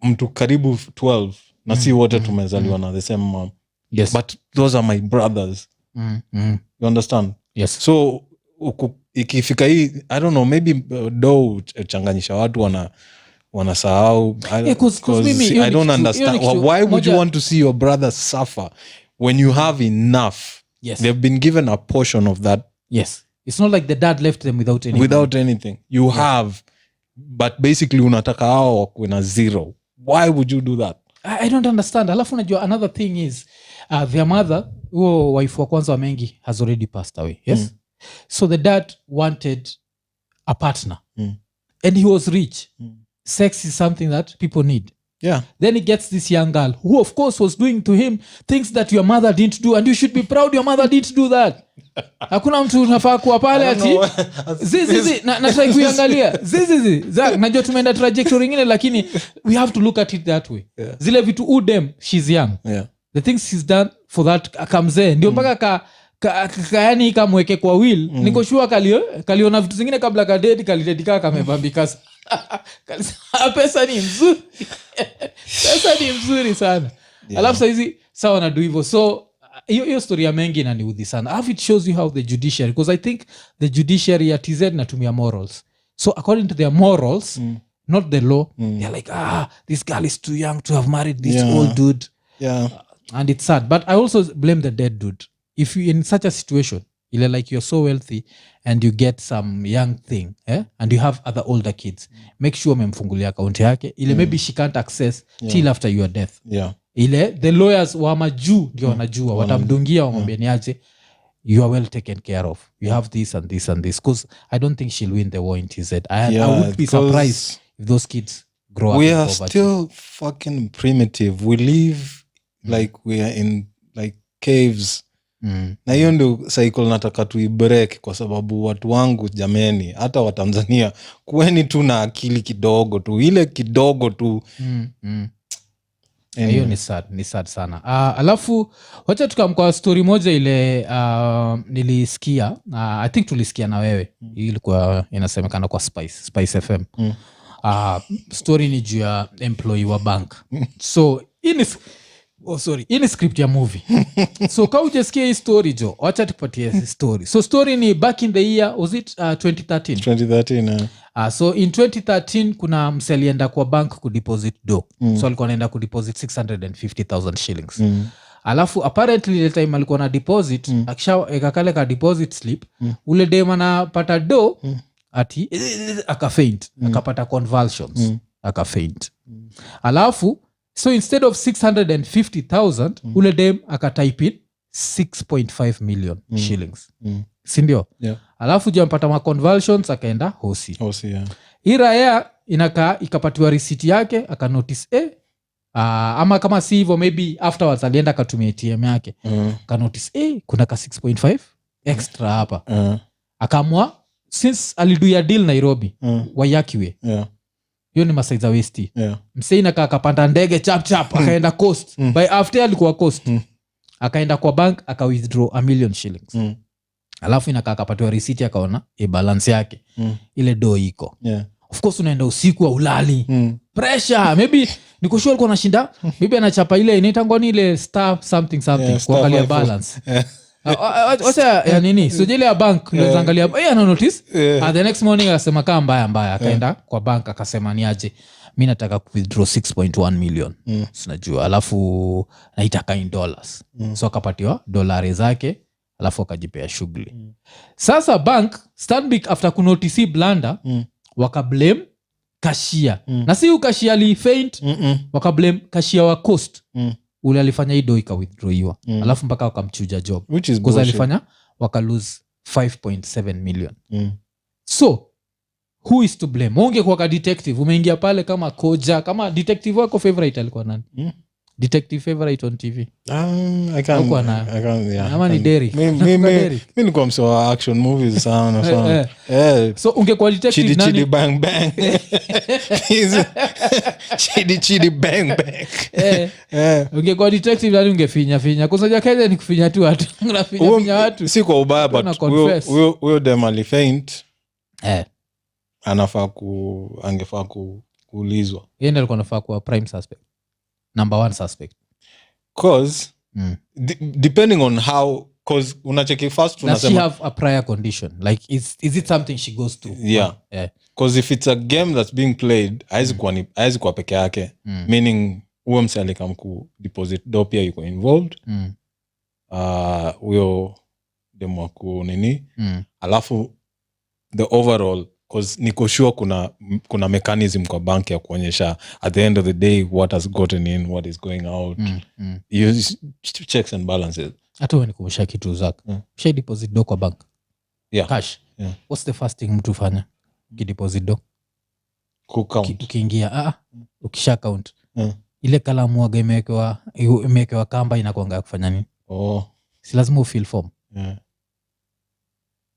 mtu karibu 12 na si wote tumezaliwa na the same mom. Yes. But those are my brothers. You understand? Yes. So ikifika hii, I don't know, maybe do changanyisha watu wanasahau. I don't understand. Why would you want to see your brother suffer when you have enough? Yes. They've been given a portion of that. Yes. It's not like the dad left them without anything. You have, but basically unataka hao wakuwe na zero. Why would you do that? I don't understand. Alafu unajua, another thing is their mother, huo wife wa kwanza wa Mengi, has already passed away. Yes. So the dad wanted a partner. And he was rich. Sex is something that people need. Yeah. Then he gets this young girl who, of course, was doing to him things that your mother didn't do, and you should be proud your mother didn't do that. Hakuna mtu unafaa kuwa pale ati zizi na try kuangalia zizi najua tumeenda trajectory nyingine, lakini we have to look at it that way. Zile vitu udem, she's young. The things she's done for that akamzee ndio mpaka yani kamweke kwa will. Niko sure kaliona vitu zingine kabla kalidedika kamevambika. Pesa ni mzuri. Pesa ni mzuri sana. Alafu saizi sawa na do hivyo. So hiyo story ya Mengi inaniudhi sana. How it shows you how the judiciary, because I think the judiciary ya TZ natumia morals. So according to their morals, not the law, they're like, this girl is too young to have married this old dude. And it's sad. But I also blame the dead dude. If you in such a situation, like you're so wealthy and you get some young thing, and you have other older kids, make sure memfungulia account yake maybe she can't access till after your death. The lawyers wa majuu ndio wanajua, watamdungia wamwambie niaje, you are well taken care of, you have this and this and this, because I don't think she'll win the war in TZ. I would be surprised if those kids grow up in poverty. We are still fucking primitive. We live like we are in like caves. Na hiyo ndio cycle nataka tuibreak, kwa sababu watu wangu jameni, hata wa Tanzania, kuweni tu na akili kidogo tu, ile kidogo tu. Hiyo ni sad sana. Alafu wacha tukamkwa story moja ile nilisikia, I think tulisikia na wewe. Ilikuwa inasemekana kwa Spice FM. story ni juu ya employee wa bank. So ini script ya movie. So kama ujesikia hii story jo, wacha tupatie story. So story ni back in the year, was it 2013? 2013. So in 2013 kuna mse alienda kwa bank kudeposit do. So alikuwa anaenda kudeposit 650,000 shillings. Alafu apparently ile time alikuwa na deposit, akisha kale ka deposit slip, ule dem anapata do ati akafaint, akapata convulsions, akafaint. Alafu so instead of 650,000 ule dem akatype in 6.5 million shillings. Sindio? Yeah. Alafu jampata ma convulsions akaenda hosi. Yeah. Iraya ikapatiwa receipt yake akanotice ama kama si hivyo maybe afterwards alienda akatumia ATM yake. Akanotice kuna ka 6.5 extra hapa. Akaamua since aliduya deal Nairobi wayakiwe. Yeah. Hiyo ni masaiza westi. Yeah. Mseina akapanda ndege chap akaenda coast. By after alikuwa coast. Akaenda kwa bank aka withdraw 1 million shillings. Alafu akapatiwa receipt akaona balance yake. Ile do iko. Yeah. Of course unaenda usiku wa ulali. Pressure. Maybe niko sure alikuwa anashinda. Maybe anachapa ile inaitangwa ni ile star something kuangalia balance. Wacha ya nini? So jile ya bank ndio angalia. Ana notice. The next morning akasema kama mbaya akaenda kwa bank akasema ni aje. Mimi nataka withdraw 6.1 million. Sinajua. Alafu naitaka in dollars. So akapatiwa dolari zake. Alafu akajipea shughuli. Sasa bank Stanbic after kunotice blunder wakablame cashier. Na si ukashia alifaint, wakablame cashier wa coast. Ule alifanya ido ika withdrawiwa. Alafu mpaka wakamchuja job. Because alifanya wakalose 5.7 million. So who is to blame? Unge kwa detective umeingia pale kama koja, kama detective wako favorite alikuwa nani? Detective favorite on TV? I can't. Yeah. Ama ni Derek. Mimi nilikuwa msee wa action movies sana. So ungekuwa detective nani? Chidi bang bang. Chidi bang bang. Ungekuwa detective nani ungefinya? Kusaja Kenya ni kufinya tu watu. Unafinya watu. Si kwa ubaya but huyo dem alifaint. Angefaa kuulizwa. Yeye ndiye alikuwa anafaa kuwa prime suspect. Number 1 suspect. Cause depending on how, cause unacheki first unasema does she have a prior condition, like is it something she goes to? Yeah. Cause if it's a game that's being played haizi kwa peke yake, meaning uwe mse alikam ku deposit do pia yuko involved. Uyo demo ku nini alafu the overall, cause niko sure kuna mechanism kwa bank ya kuonyesha at the end of the day what has gotten in, what is going out. Use checks and balances. Hata wewe nikumbusha kitu zako. Usha deposit do kwa bank? Yeah. Cash. Yeah. What's the first thing mtu fanya? Ukideposit do? Count. Ukiingia ukisha count. Ile kalamu waga imewekewa kamba inakuanga kufanya nini? Si lazima ufill form.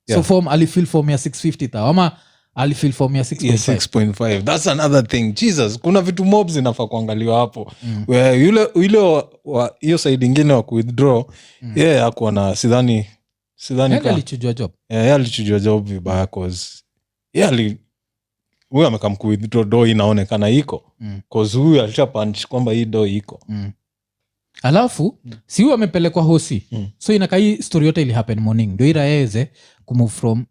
So form alifill form ya 650,000 ama alifill form ya 6.5. That's another thing. Jesus, kuna vitu mobs inafaa kuangaliwa hapo. Where yule wa hiyo side nyingine wa withdraw, yeye hakuwa na sidhani kama alichujwa job. Yeye alichujwa job vibaya cause huyu amekam withdraw do inaonekana iko. Cause huyu alisha punch kwamba hii do iko. Alafu si huyu amepelekwa hosi. So inakaa hii story yote ili happen morning. Ndio iraeze kumove from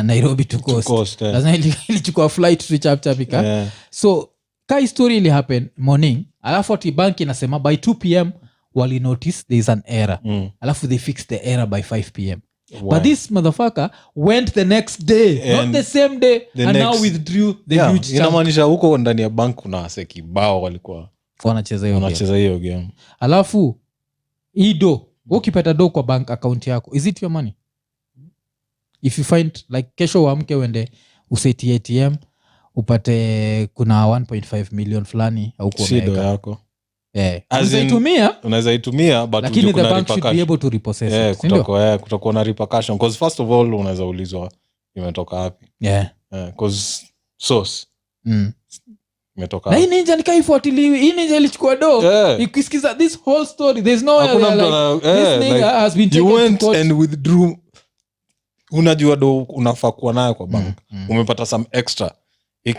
Nairobi to coast. Lazima ilichukua flight to chapika. So kai story ili happen morning. Alafu ati bank inasema by 2 p.m. wali notice there is an error. Alafu they fixed the error by 5 p.m. Wow. But this motherfucker went the next day, not the same day, and now withdrew the huge chunk. Inamaanisha huko ndani ya bank kuna wase kibao walikuwa wanacheza hiyo game. Alafu hii do ukipata do kwa bank account yako, is it your money? If you find like kesho uamke uende useti ATM upate kuna 1.5 million fulani au kwa mega yako, unaweza itumia but lakini the bank should be able to repossess it. Kutakuwa na repercussion because first of all unaweza ulizwa imetoka wapi. Because source imetoka na hii ninja nikaifuatiliwi, hii ninja ilichukua do. Ikisikiza this whole story there's no way this nigga has been taken to court and withdrew. Unajua do unafaa kuwa nayo kwa bank, umepata some extra,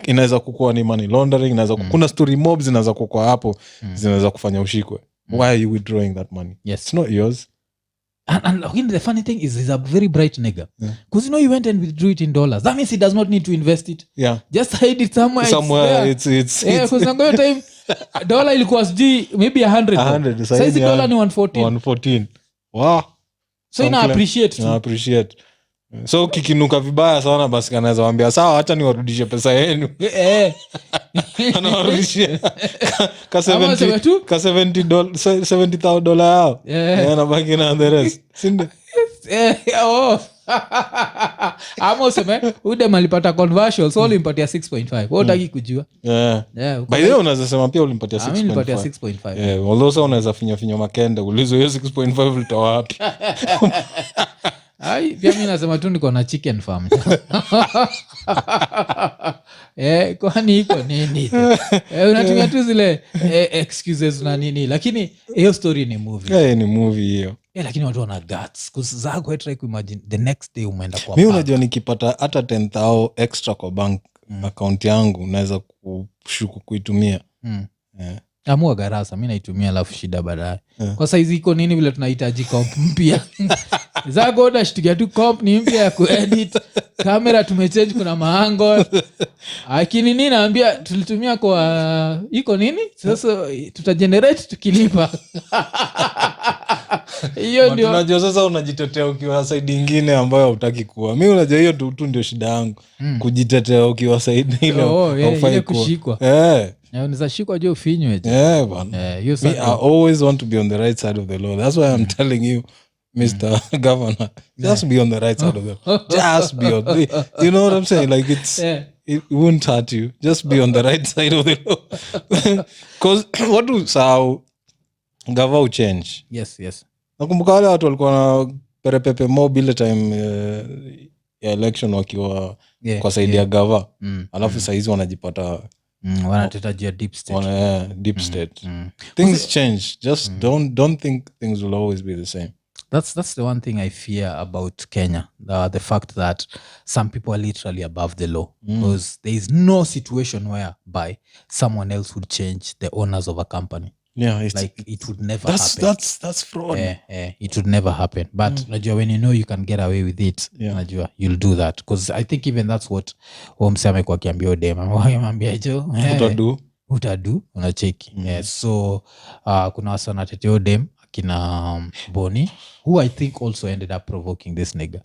inaweza kukua ni money laundering, inaweza kuna story mobs zinaweza kukua hapo zinaweza kufanya ushikwe. Why are you withdrawing that money? Yes. It's not yours. And the funny thing is he's a very bright nigga. Because you went and withdrew it in dollars. That means he does not need to invest it. Yeah. Just hide it somewhere. It's yeah, because nangoyo time dollar ilikuwa sijui maybe 100. Saizi dollar ni 114. Wow. So ina appreciate. Ina appreciate. So kikinuka vibaya sana basi kanaweza waambia sawa acha niwarudishe pesa yenu. Anawarudishia ka $70,000 yao. Na baki na the rest. Sinde. Ama useme ude malipata conversion so ulimpatia 6.5. Wewe utaki kujua. By the way unaweza sema pia ulimpatia 6.5. Nilipatia 6.5. Although so unaweza finya makende ulizo hiyo 6.5 ulitoa wapi? Ai, pia mimi nasema tu niko na chicken farm. Kwani iko nini? Unatumia tu zile excuses na nini, lakini hiyo story ni movie. Ni movie hiyo. Lakini watu wana guts. Cause zako try to imagine the next day umeenda kwa mimi unajua nikipata hata 10,000 extra kwa bank account yangu naweza kushuku kuitumia. Amua garasa mimi naitumia alafu shida baadaye. Kwa saizi iko nini vile tunahitaji comp mpya. Zako unashtukia tu comp ni mpya ya kuedit. Kamera tumechange kuna maangle. Lakini nini naambia tulitumia kwa iko nini? Sasa tutagenerate tukilipa. Hiyo ndio. Unajua sasa unajitetea ukiwa side nyingine ambayo hutaki kuwa. Mimi unajua hiyo tu ndio shida yangu. Kujitetea ukiwa side ile haufai kushikwa. Unaweza shikwa je ufinywe je. Bana. I always want to be on the right side of the law. That's why I'm telling you Mr. Governor, just be on the right side of the law. Just be on the, you know what I'm saying? Like it won't hurt you. Just be on the right side of the law. Because what do sao gava change? Yes. Nakumbuka wale watu walikuwa na perepepe mob ile time ya election wakiwa kwa side ya gava. Alafu saizi wanajipata wanateta jia deep state. Deep state. Things change. Just don't think things will always be the same. That's the one thing I fear about Kenya. The fact that some people are literally above the law. Because there is no situation whereby someone else would change the owners of a company. Yeah, like it would never happen. That's fraud. It would never happen. But najua when you know you can get away with it, najua you'll do that. Because I think even that's what Omse amekuwa akiambia Odem. Amwambia jo, utadu unacheki. So kuna wasa natetea Odem akina Boni, who I think also ended up provoking this nigga.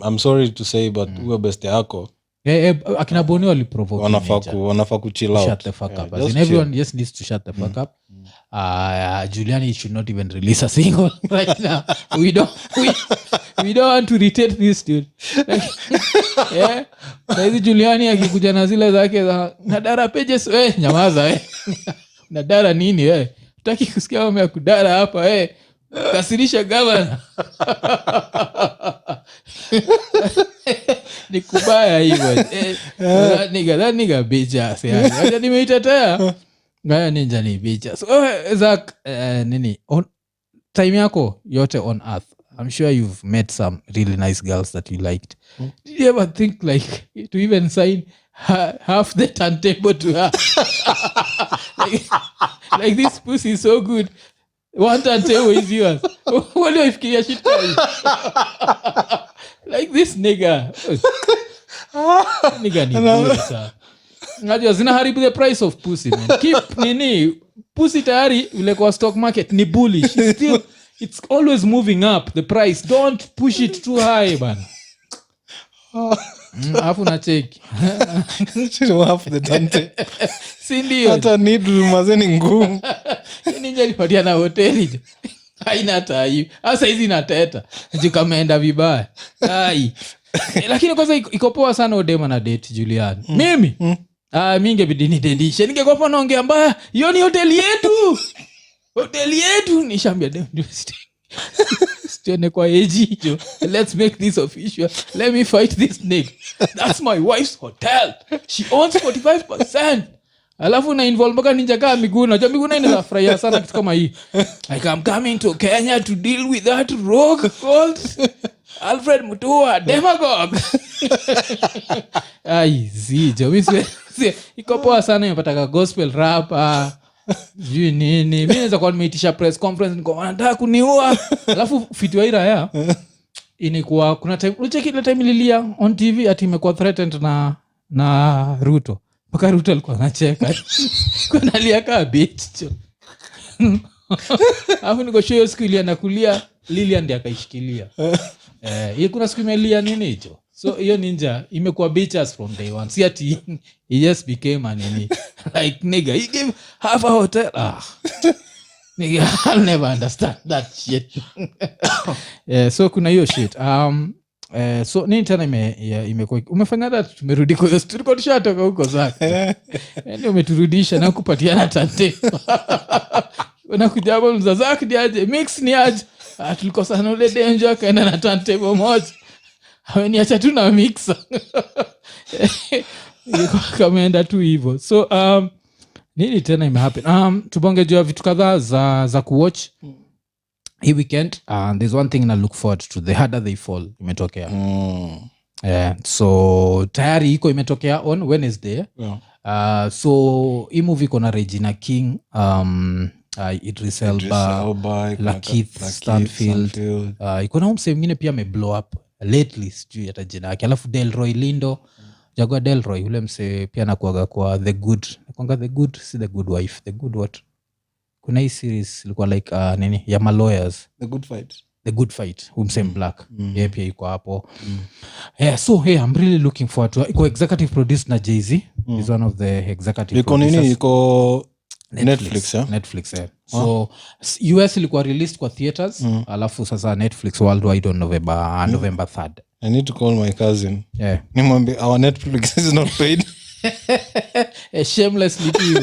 I'm sorry to say but uwe beste yako. Akina Boni waliprovoke. Wanafaa kuchill out. Shut the fuck up. As in everyone just needs to shut the fuck up. Giuliani should not even release a single right now. We don't want to retain this dude. Saizi Giuliani akikuja na zile zake za nadara pages nyamaza nadara nini tutaki kusikia mambo ya kudara hapa kasirisha gavana. Ni kubaya hivyo. That nigga bitch. Acha nimeitetea. Ngaya ninja ni bitch. So Zach nini on time yako yote on earth, I'm sure you've met some really nice girls that you liked. Did you ever think like to even sign half the turntable to her? like this pussy is so good. One turntable is yours. What do you fikiria shit like this nigga ni good sir. Ngajua zinaharibu the price of pussy man. Keep nini pussy tayari ile kwa stock market ni bullish. Still it's always moving up the price. Don't push it too high man. Afu na check half the tante si ndio hata needle mazeni ngumu ninja alipatia na hoteli haina tai sasa hizi nateta jikameenda vibaya ai lakini kwanza iko poa sana Odema na date Julian. Mimi mingebidi nidendishe ningekuwa naongea mbaya hiyo ni hoteli yetu nishambia dem stione kwa ejijo. Let's make this official. Let me fight this nigga. That's my wife's hotel. She owns 45%. Alafu na involve mpaka ninja kama Miguna. Unajua Miguna inafurahia sana kitu kama hii. Like I'm coming to Kenya to deal with that rogue cult. Alfred Mutua demagogue. Ai zijo iko poa sana, imepata gospel rap juu nini. Mimi naweza kuwa nimeitisha press conference niko wanataka kuniua, alafu fiti wa iraya inikuwa kuna time unacheki ile time Lilia on TV ati imekuwa threatened na Ruto, mpaka Ruto alikuwa anacheka kuna lia kama bitch. Alafu niko show siku ile anakulia Lillian ndiye akaishikilia. Hiyo kuna siku imelia nini hicho. So hiyo ninja imekuwa bitches from day one. See ati he just became an enemy. Like nigga, he gave half a hotel. Nigga, I'll never understand that shit. So kuna hiyo shit. So nini tena imekuwa umefanya that tumerudi kwa hiyo story kwa tushatoka huko zake. Ndio umeturudisha na kupatiana tante. Unakuja hapo mzazaki ndiaje mix ni aje. Tulikosana ule danger kaenda na turntable moja. Haweniacha tu na mixer. Kameenda tu hivyo. So nini tena imehappen? Tubonge juu ya vitu kadhaa za kuwatch hii weekend. There's one thing I look forward to, The Harder They Fall imetokea. So tayari iko imetokea on Wednesday. So hii movie iko na Regina King, Idris Elba, Lakeith Stanfield. Iko na msee mwingine pia ameblow up lately, sijui hata jina yake. Alafu Delroy Lindo, Jagua Delroy, ule msee pia anakuaga kwa The Good. Nakuanga The Good, si The Good Wife. The Good what? Kuna hii series ilikuwa like nini ya lawyers. The Good Fight. Msee black. Yeye pia iko hapo. So hey, I'm really looking forward to it. Iko executive produced na Jay-Z. He's one of the executive producers. Iko nini? Iko Netflix. So US ilikuwa released kwa theaters, alafu sasa Netflix worldwide on November 3rd. I need to call my cousin. Nimwambie our Netflix is not paid. Shamelessly too.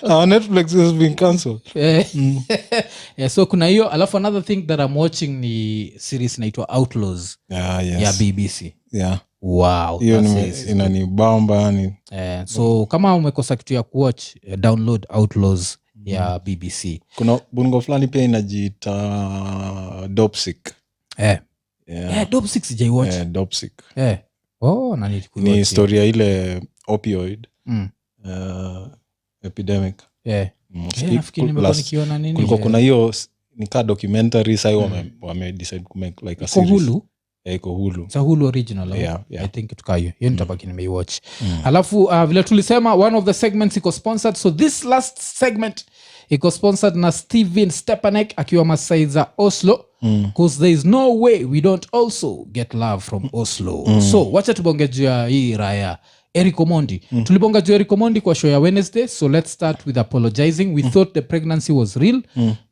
Our Netflix has been cancelled. So kuna hiyo, alafu another thing that I'm watching ni series inaitwa Outlaws ya BBC. Wow, hiyo inanibamba yani. So kama umekosa kitu ya kuwatch, download Outlaws ya BBC. Kuna bungo fulani pia inajiita Dopesick. Dopesick sijaiwatch. Dopesick. Na ni historia ile opioid epidemic. Nafikiri nimekuwa nikiona nini. Kulikuwa kuna hiyo nika documentary sasa wame decide to make like a series. Iko Hulu. It's a Hulu original. I think tukayo. Hiyo nitabaki nimeiwatch. Alafu vile tulisema one of the segments iko sponsored. So this last segment iko sponsored na Steven Stepanek akiwa Masai za Oslo. Because there is no way we don't also get love from Oslo. So wacha tubonge juu ya hii raya Eric Omondi. Tulibonga juu Eric Omondi kwa show ya Wednesday. So let's start with apologizing. We thought the pregnancy was real.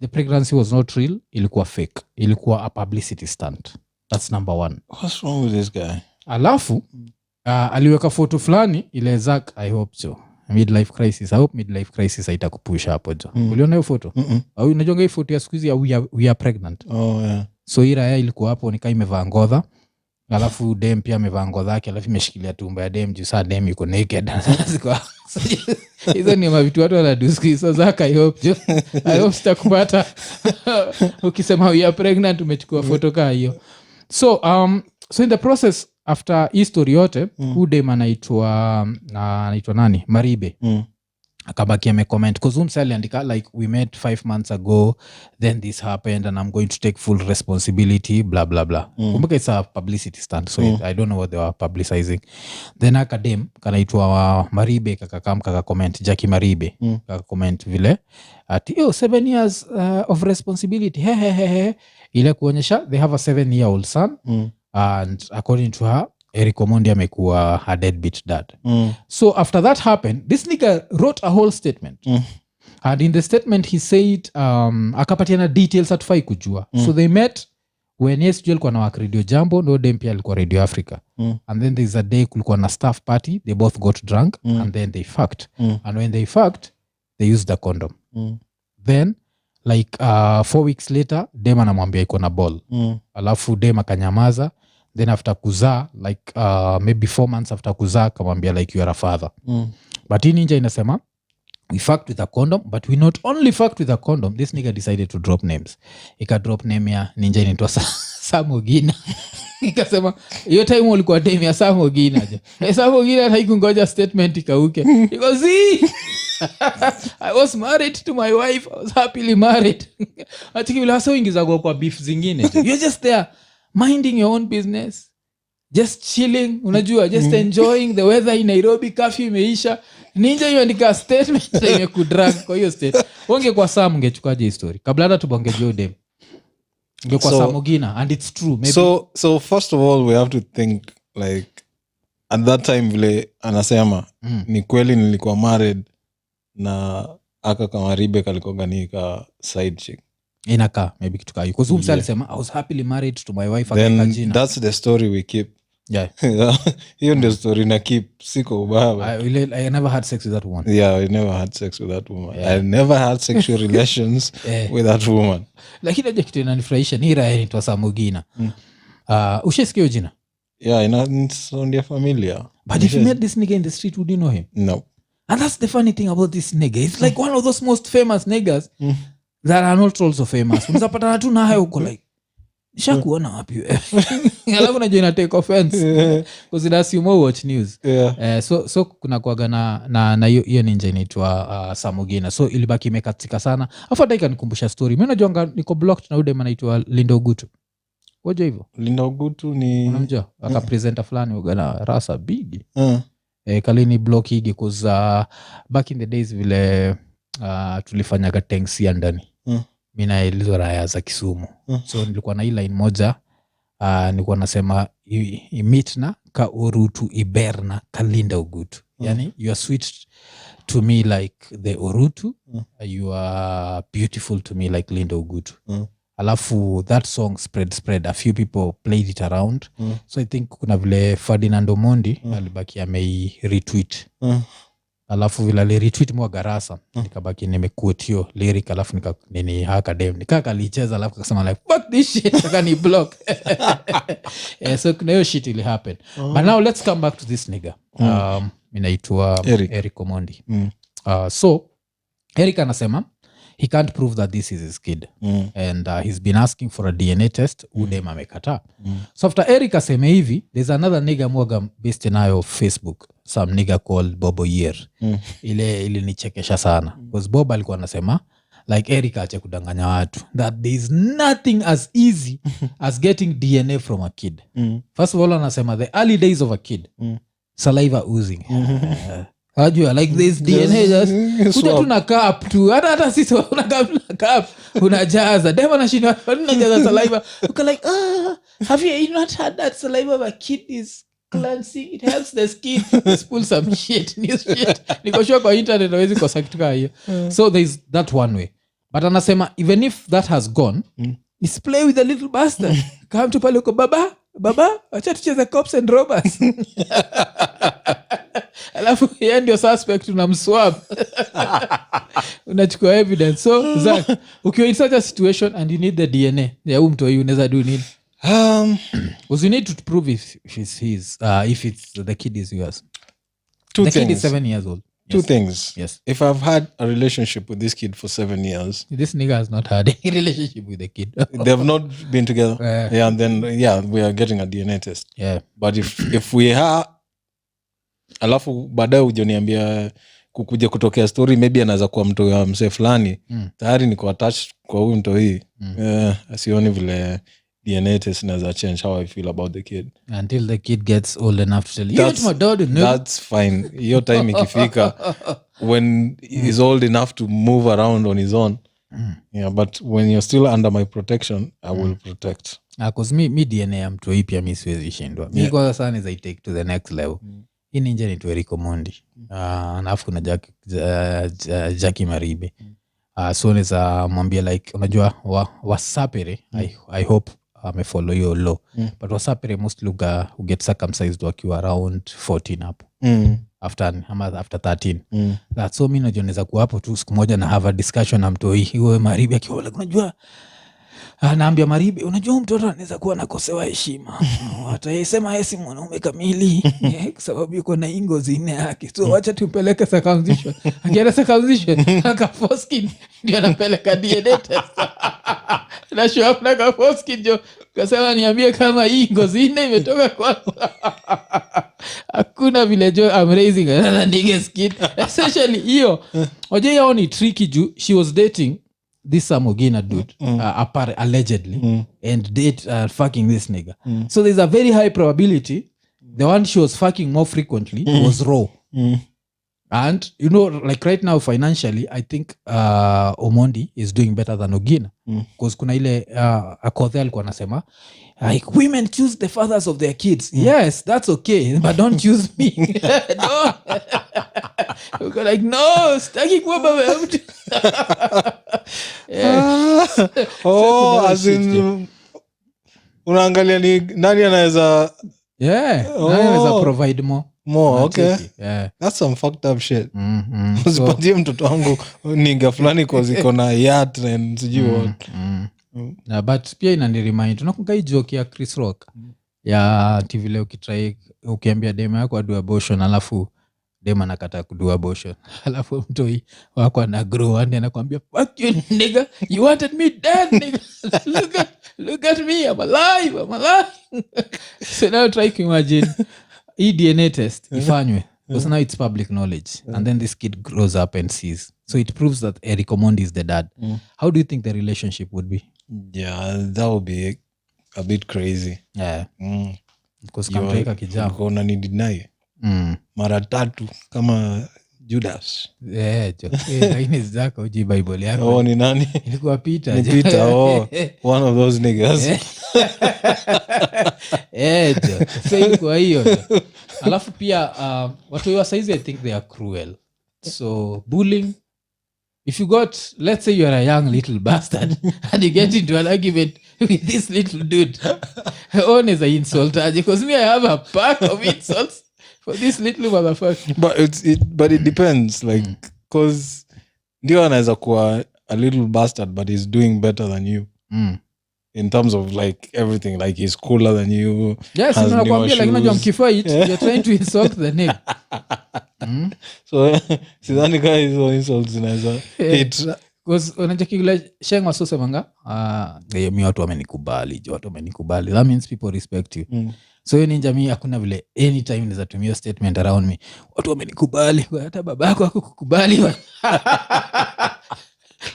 The pregnancy was not real. Ilikuwa fake. Ilikuwa a publicity stunt. That's number one. What's wrong with this guy? Alafu aliweka photo fulani ile Zach, I hope so. Midlife crisis. I hope midlife crisis haitakupusha hapo jo. Uliona hiyo photo? Au unajonga hii photo ya siku hizi ya we are pregnant. So ira ya ilikuwa hapo nikaa imevaa ngodha. Alafu dem pia amevaa ngodha yake, alafu imeshikilia tumbo ya dem juu saa dem yuko naked. Hizo ni mavitu watu wanaduski. So Zach, I hope sitakupata ukisema we are pregnant umechukua photo kaa hiyo. So in the process after hii story yote dem anaitwa nani Maribe akabaki amecomment because msa aliandika like we met 5 months ago, then this happened and I'm going to take full responsibility blah blah blah. Kumbuka it's a publicity stunt, so I don't know what they were publicizing. Then akadem kanaitwa Maribe kaka comment Jackie Maribe kaka comment vile ati 7 years of responsibility ile kuonyesha they have a 7-year-old son and according to her Eric Omondi amekuwa a deadbeat dad. So after that happened, this nigga wrote a whole statement. And in the statement he said akapatiana details atufai kujua. So they met when SJ alikuwa na Radio Jambo, no dem pia alikuwa Radio Africa. And then there's a day kulikuwa na staff party, they both got drunk and then they fucked. And when they fucked, they used the condom. Then like 4 weeks later dem anamwambia iko na ball. Alafu dem akanyamaza. Then after kuzaa like maybe 4 months after kuzaa kamwambia like you are a father. But hii ninja inasema we fucked with a condom, but we not only fucked with a condom, this nigga decided to drop names. Ika drop name ya ninja inaitwa Samogina. Nikasema hiyo time ulikuwa time ya Samogina je. Samogina haikungoja statement ikauke. Because I was married to my wife. I was happily married. Atiki bila so ingiza kwa beef zingine. You're just there minding your own business. Just chilling, unajua, just enjoying the weather in Nairobi. Curfew imeisha. Ninja hiyo andika statement yenye kudrag kwa hiyo state. Wange kwa Sam ungechukaje hii story? Kabla hata tubonge Jodem. Kwa Samogina and it's true maybe. So first of all we have to think like at that time vile anasema ni kweli nilikuwa married na aka kama Rebecca alikuwa nika side chick. Inaka maybe kitu kama hiyo. Because umsa alisema I was happily married to my wife Then that's the story we keep. Yeah. Hiyo ndio story na keep siko ubaya. I never had sex with that woman. Yeah, I never had sex with that woman. Yeah. I never had sexual relations with that woman. Lakini aje kitu inanifurahisha ni raha inaitwa Samogina. Ushesikia jina? Yeah, it's on their familiar. But if you met this nigga in the street, would you know him? No. And that's the funny thing about this nigga. It's like one of those most famous niggas that are not also famous. Unapata tu na hayo uko like nishakuona wapi wewe. Alafu najua ina take offense because it has you more watch news. Yeah. So kuna kuaga na hiyo ninja inaitwa Samogina. So ilibaki imekatika sana. Afa hata ikanikumbusha story. Mimi najua niko blocked na ude anaitwa Linda Ogutu. Waje hivyo? Linda Ogutu ni unamjua aka presenter fulani ugana rasa big. Kalini block higi cause back in the days vile tulifanyaga tensia ndani. Mina ilizo raya za Kisumu. So nilikuwa na hii line moja nilikuwa nasema meet na ka Orutu Iberna Kalinda Ogutu. Yani you are sweet to me like the Orutu. You are beautiful to me like Linda Ogutu. Alafu that song spread. A few people played it around. So I think kuna vile Ferdinand Omondi alibaki amei retweet. Alafu vile ali retweet mwa garasa nikabaki nimekuot hiyo lyric alafu nini hakadem nikakalicheza alafu akasema like fuck this shit akani block. So kuna hiyo shit ili happen. But now let's come back to this nigga. Inaitwa Eric Omondi. So Eric anasema he can't prove that this is his kid. And he's been asking for a DNA test. Udem amekataa. So after Eric aseme hivi, there's another nigga mwaga based nayo Facebook. Some nigga called Bobo Year. Ile nichekesha sana. Because Bob alikuwa anasema like Eric ache kudanganya watu that there's nothing as easy as getting DNA from a kid. First of all anasema the early days of a kid, saliva oozing. Ajua like this DNA just kuta tuna cup tu hata sisi una cup unajaza dema na shini unajaza saliva uko like have you not had that saliva of a kid is cleansing, it helps the skin. Just pull some shit new shit niko sure kwa internet hawezi kosa kitu kama hiyo. So there is that one way, but anasema even if that has gone, is play with a little bastard. Come to pale uko baba acha tucheze cops and robbers. Alafu yeye ndio suspect unamswap. Unachukua evidence. So Zach, ukiwa in such a situation and you need the DNA ya mtu huyu unaweza do nini? Because you need to prove if it's his, if it's the kid is yours. The kid is 7 years old. Two things. Yes. If I've had a relationship with this kid for 7 years, this nigga has not had any relationship with the kid. They've not been together. Yeah, and then we are getting a DNA test. Yeah. But if we are, alafu baadaye ujoniambia kukuja kutokea story maybe anaweza kuwa mtu wa mse fulani, tayari niko attached kwa huyu mtu hii. Asioni vile DNA test inaweza change how I feel about the kid. Until the kid gets old enough to tell you, my dad, no? That's fine. Your time ikifika when he's old enough to move around on his own. Yeah, but when you're still under my protection, I will protect. Because me DNA ya mtu hii pia mi siwezi shindwa. Mi kwa sasa ni take to the next level. Hii ninja ni tu Eric Omondi. Alafu kuna Jackie Maribe. So neza mwambia like unajua wasapere, I hope amefollow your law. But wasapere mostly who get circumcised wakiwa around 14 hapo. After 13. That's so mimi najua naweza kuwa hapo tu siku moja na have a discussion na mtoi hiyo Maribe akiwa like unajua anaambia Maribe unajua mtoto anaweza kuwa nakosewa heshima. Hata yeye sema yeye si mwanaume kamili kwa sababu yuko na ingozi nne yake. So acha tumpeleke circumcision. Akienda circumcision aka foreskin ndio anapeleka DNA test. Na show up na foreskin jo kasema niambie kama hii ngozi ine imetoka kwa hakuna vile jo I'm raising another nigga's kid essentially hiyo oje yao ni tricky juu she was dating this Samogina dude allegedly and date fucking this nigga so there's a very high probability the one she was fucking more frequently was raw and you know like right now financially I think Omondi is doing better than Ogina because kuna ile Akothee alikuwa anasema like women choose the fathers of their kids yes that's okay but don't choose me no uko like no staki kuwa baba ya mtu as in unaangalia ni nani anaweza nani anaweza provide more okay that's some fucked up shit usipatie mtoto wangu niga fulani cause iko na yacht and sijui what but pia inaniremind unakumbuka hii joke ya Chris Rock ya TV leo ukitry ukiambia dema yako adu abortion alafu dema anakataa kudu abortion alafu mtoi wako ana grow and anakuambia fuck you nigga you wanted me dead nigga look at me I'm alive so now try to imagine DNA test ifanywe because now it's public knowledge and then this kid grows up and sees so it proves that Eric Omondi is the dad how do you think the relationship would be? That would be a bit crazy because kamteka kijana kuna ni deny mara 3 kama Judas lakini zako uji Bible yako ni nani ilikuwa Peter ni Peter one of those niggas so kwa hiyo alafu pia watu wa saizi I think they are cruel so bullying if you got let's say you're a young little bastard and you get into an argument with this little dude on is an insult because me I have a pack of insults for this little motherfucker but it depends like cause ndio anaweza kuwa a little bastard but he's doing better than you in terms of like everything like he's cooler than you yes unakwambia like unajua mkifight you're trying to insult the name so sidhani kama hizo insults zinaweza hit because unajua kile shengo sasa manga mimi watu wamenikubali that means people respect you so hiyo ni jamii hakuna vile anytime naweza tumia statement around me watu wamenikubali hata babako hakukubali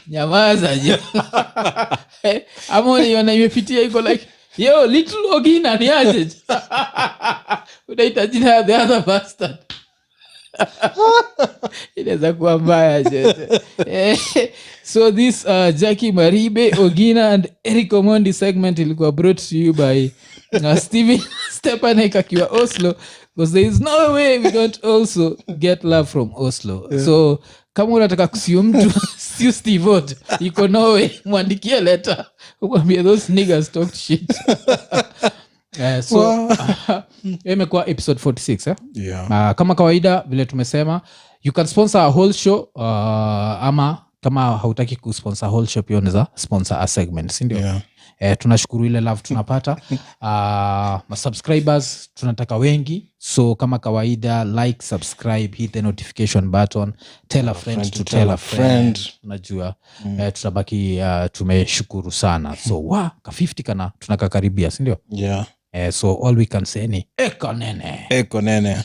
nyamaza jo amoni yona imepitia iko like yo little Ogina ni aje unahitaji na the other bastard inaweza kuwa mbaya je so this Jackie Maribe Ogina and Eric Omondi segment ilikuwa brought to you by Steven Stepanek akiwa Oslo because there is no way we don't also get love from Oslo so kama unataka kusiu mtu siu Steve Odd iko no way mwandikie letter umwambie those niggas talked shit so imekuwa episode 46 kama kawaida vile tumesema you can sponsor a whole show ama kama hautaki kusponsor whole show pia unaweza sponsor a segment si ndio tunashukuru ile love tunapata subscribers tunataka wengi so kama kawaida like subscribe hit the notification button tell a friend to tell a friend unajua tutabaki tumeshukuru sana so ka 50 kana tunakakaribia si ndio so all we can say ni Iko Nini